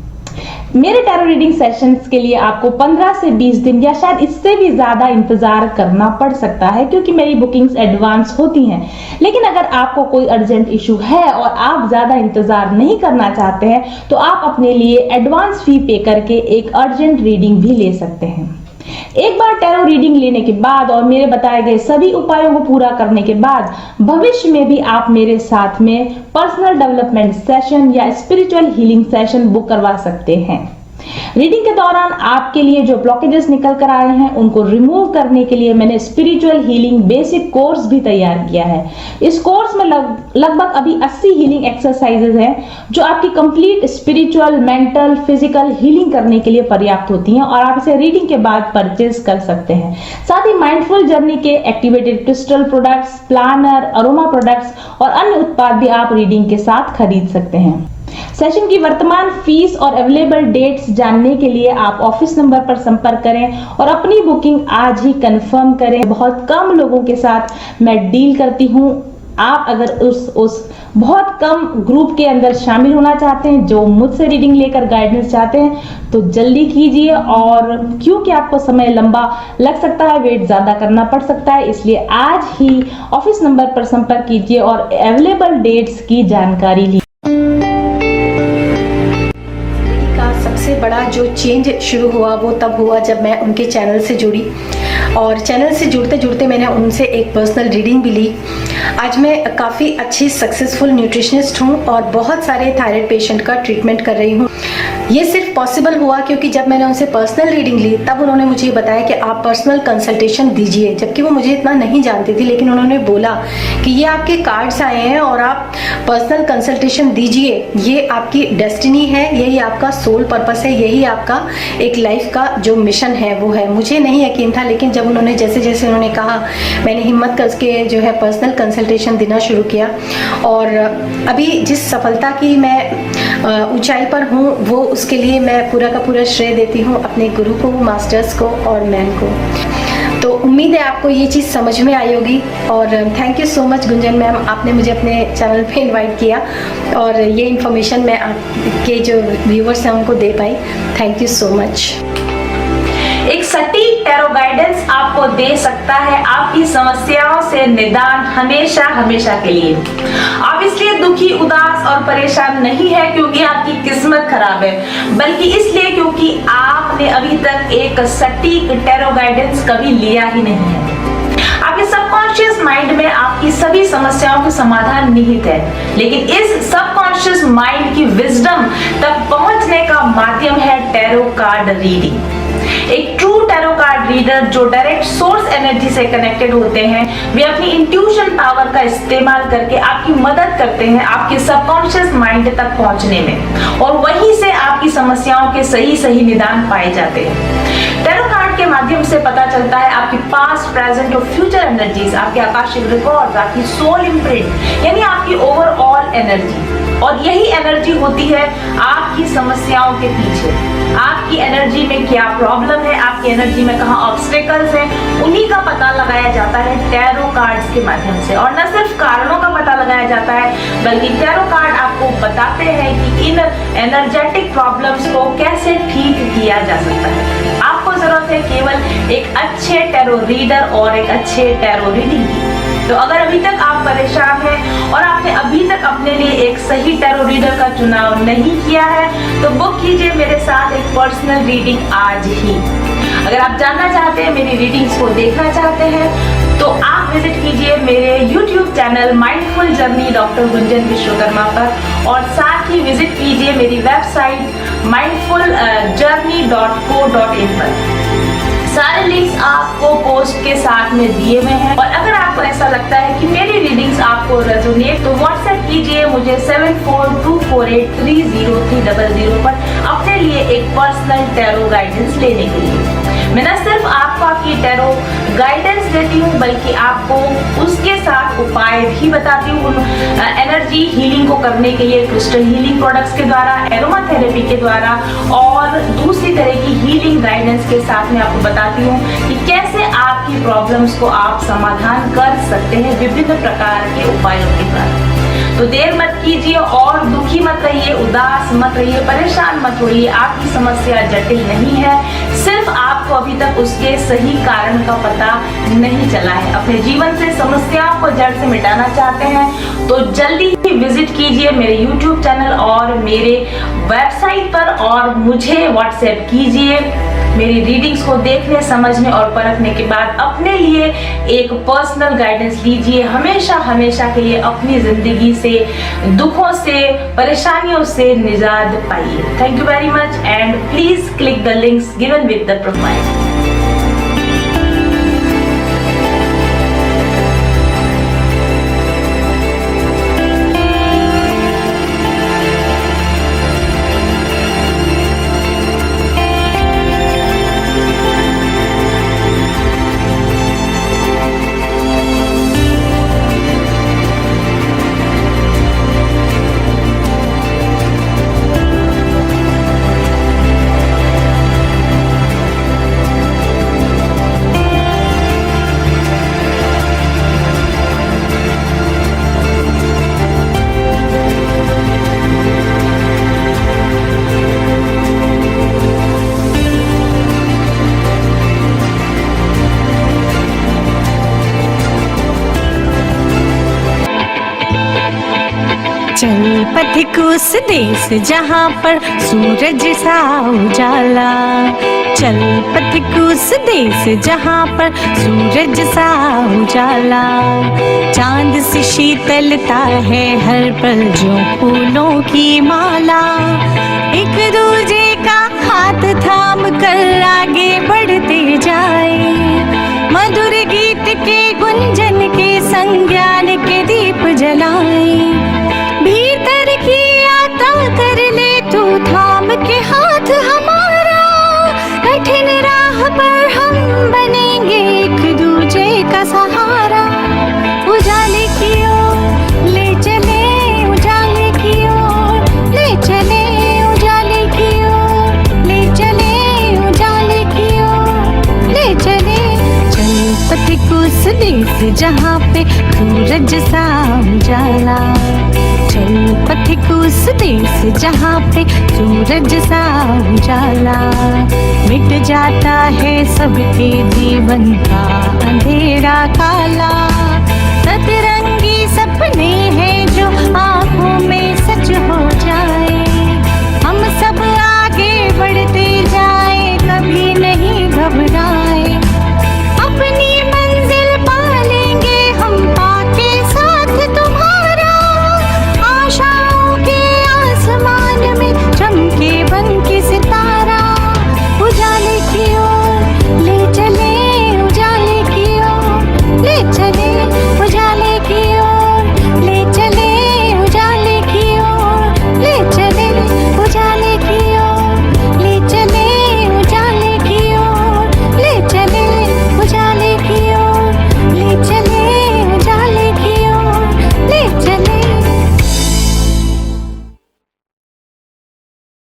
मेरे टैरो रीडिंग सेशंस के लिए आपको 15 से 20 दिन या शायद इससे भी ज्यादा इंतजार करना पड़ सकता है, क्योंकि मेरी बुकिंग्स एडवांस होती हैं। लेकिन अगर आपको कोई अर्जेंट इशू है और आप ज्यादा इंतजार नहीं करना चाहते हैं तो आप अपने लिए एडवांस फी पे करके एक अर्जेंट रीडिंग भी ले सकते हैं। एक बार टैरो रीडिंग लेने के बाद और मेरे बताए गए सभी उपायों को पूरा करने के बाद भविष्य में भी आप मेरे साथ में पर्सनल डेवलपमेंट सेशन या स्पिरिचुअल हीलिंग सेशन बुक करवा सकते हैं। रीडिंग के दौरान आपके लिए जो ब्लॉकेजेस निकल कर आए हैं उनको रिमूव करने के लिए मैंने स्पिरिचुअल हीलिंग बेसिक कोर्स भी तैयार किया है। इस कोर्स में लगभग अभी 80 हीलिंग एक्सरसाइजेज हैं जो आपकी complete spiritual, mental, physical healing करने के लिए पर्याप्त होती हैं और आप इसे रीडिंग के बाद परचेज कर सकते हैं। साथ ही माइंडफुल जर्नी के activated crystal products, planner, aroma products और अन्य उत्पाद भी आप रीडिंग के साथ खरीद सकते हैं। सेशन की वर्तमान फीस और अवेलेबल डेट्स जानने के लिए आप ऑफिस नंबर पर संपर्क करें और अपनी बुकिंग आज ही कंफर्म करें। बहुत कम लोगों के साथ मैं डील करती हूँ। आप अगर उस बहुत कम ग्रुप के अंदर शामिल होना चाहते हैं जो मुझसे रीडिंग लेकर गाइडेंस चाहते हैं तो जल्दी कीजिए। और क्योंकि आपको समय लंबा लग सकता है, वेट ज्यादा करना पड़ सकता है, इसलिए आज ही ऑफिस नंबर पर संपर्क कीजिए और अवेलेबल डेट्स की जानकारी लीजिए। बड़ा जो चेंज शुरू हुआ वो तब हुआ जब मैं उनके चैनल से जुड़ी और चैनल से जुड़ते जुड़ते मैंने उनसे एक पर्सनल रीडिंग भी ली। आज मैं काफ़ी अच्छी सक्सेसफुल न्यूट्रिशनिस्ट हूँ और बहुत सारे थायराइड पेशेंट का ट्रीटमेंट कर रही हूँ। ये सिर्फ पॉसिबल हुआ क्योंकि जब मैंने उनसे पर्सनल रीडिंग ली तब उन्होंने मुझे ये बताया कि आप पर्सनल कंसल्टेशन दीजिए, जबकि वो मुझे इतना नहीं जानती थी, लेकिन उन्होंने बोला कि ये आपके कार्ड्स आए हैं और आप पर्सनल कंसल्टेशन दीजिए, ये आपकी डेस्टिनी है, यही आपका सोल पर्पस है, यही आपका एक लाइफ का जो मिशन है वो है। मुझे नहीं यकीन था, लेकिन जब उन्होंने जैसे जैसे उन्होंने कहा मैंने हिम्मत करके जो है पर्सनल कंसल्टेशन देना शुरू किया और अभी जिस सफलता की मैं ऊंचाई पर हूँ वो उसके लिए मैं पूरा का पूरा श्रेय देती हूँ अपने गुरु को, मास्टर्स को और मैम को। तो उम्मीद है आपको ये चीज़ समझ में आई होगी और thank you so much Gunjan ma'am, आपने मुझे अपने चैनल पे इनवाइट किया और ये इन्फॉर्मेशन मैं आपके जो व्यूवर्स हैं उनको दे पाई। Thank you so much. एक सटीक टैरो गाइडेंस आपको दे सकता है आपकी समस्याओं से निदान हमेशा हमेशा के लिए। आप इसलिए दुखी, उदास और परेशान नहीं है क्योंकि आपकी किस्मत खराब है, बल्कि इसलिए क्योंकि आपने अभी तक एक सटीक टैरो गाइडेंस कभी लिया ही नहीं है। आपके सबकॉन्शियस माइंड में आपकी सभी समस्याओं के समाधान निहित है, लेकिन इस सबकॉन्शियस माइंड की विजडम तक पहुंचने का माध्यम है टैरो कार्ड रीडिंग। एक ट्रू टैरो कार्ड रीडर जो डायरेक्ट सोर्स एनर्जी से कनेक्टेड होते हैं, वे अपनी इंट्यूशन पावर का इस्तेमाल करके आपकी मदद करते हैं आपके सबकॉन्शियस माइंड तक पहुंचने में और वहीं से आपकी समस्याओं के सही सही निदान पाए जाते हैं। टैरो कार्ड के माध्यम से पता चलता है आपकी पास्ट, प्रेजेंट और फ्यूचर एनर्जीज, आपके आकाशिक रिकॉर्ड्स, आपकी सोल इम्प्रिंट यानी आपकी ओवरऑल एनर्जी, और यही एनर्जी होती है आपकी समस्याओं के पीछे। आपकी एनर्जी में क्या प्रॉब्लम है, आपकी एनर्जी में कहाँ ऑब्स्टेकल्स हैं, उन्हीं का पता लगाया जाता है टैरो कार्ड्स के माध्यम से। और न सिर्फ कारणों का पता लगाया जाता है, बल्कि टैरो कार्ड आपको बताते हैं कि इन एनर्जेटिक प्रॉब्लम्स को कैसे ठीक किया जा सकता है। आपको जरूरत है केवल एक अच्छे टैरो रीडर और एक अच्छे टैरो रीडिंग की। तो अगर अभी तक आप परेशान हैं और आपने अभी तक अपने लिए एक सही टैरो रीडर का चुनाव नहीं किया है, तो बुक कीजिए मेरे साथ एक पर्सनल रीडिंग आज ही। अगर आप जानना चाहते हैं, मेरी रीडिंग्स को देखना चाहते हैं, तो आप विजिट कीजिए मेरे YouTube channel mindful journey doctor Gunjan Vishwakarma पर और साथ ही विजिट कीजिए मेरी वेबसाइट mindfuljourney.co.in पर। सारे लिंक्स आपको पोस्ट के साथ में दिए हुए हैं। और अगर आपको ऐसा लगता है कि मेरी रीडिंग्स आपको रेजोनेट, तो व्हाट्सएप कीजिए मुझे 7424830300 पर अपने लिए एक पर्सनल टैरो गाइडेंस लेने के लिए। मैं न सिर्फ आपको आपकी टैरो गाइडेंस देती हूँ, बल्कि आपको उसके साथ उपाय भी बताती हूँ एनर्जी हीलिंग को करने के लिए, क्रिस्टल हीलिंग प्रोडक्ट्स के द्वारा, एरोमा थेरेपी के द्वारा और दूसरी तरह की हीलिंग गाइडेंस के साथ में आपको बताती हूँ कि कैसे आपकी प्रॉब्लम्स को आप समाधान कर सकते हैं विभिन्न प्रकार के उपायों के द्वारा। तो देर मत कीजिए और दुखी मत रहिए, उदास मत रहिए, परेशान मत होइए। आपकी समस्या जटिल नहीं है, सिर्फ आपको अभी तक उसके सही कारण का पता नहीं चला है। अपने जीवन से समस्याओं को जड़ से मिटाना चाहते हैं तो जल्दी ही विजिट कीजिए मेरे YouTube चैनल और मेरे वेबसाइट पर और मुझे व्हाट्सएप कीजिए। मेरी रीडिंग्स को देखने, समझने और परखने के बाद अपने लिए एक पर्सनल गाइडेंस लीजिए। हमेशा हमेशा के लिए अपनी जिंदगी से, दुखों से, परेशानियों से निजात पाइए। Thank you very much and please click the links given with the profile. चल पथिक उस देश जहाँ पर सूरज सा उजाला, चल पथिक उस देश जहाँ पर सूरज सा उजाला। चांद सी शीतलता है हर पल जो फूलों की माला, एक दूजे का हाथ थाम कर आगे बढ़ते जाए। मधुर गीत के गुंजन के संग ज्ञान के दीप जलाए। भीतर की यात्रा कर ले तू थाम के हाथ हमारा, कठिन राह पर हम बनेंगे एक दूजे का सहारा। उजाले की ओर ले चले, उजाले की ओर ले चले, उजाले की ओर ले चले, उजाले की ओर ले चले। चल पथिक उस देश जहाँ पे सूरज सा उजाला, चल पथिक उस देश जहाँ पे सूरज सा उजाला। मिट जाता है सबके जीवन का अंधेरा काला, सतरंगी सपने हैं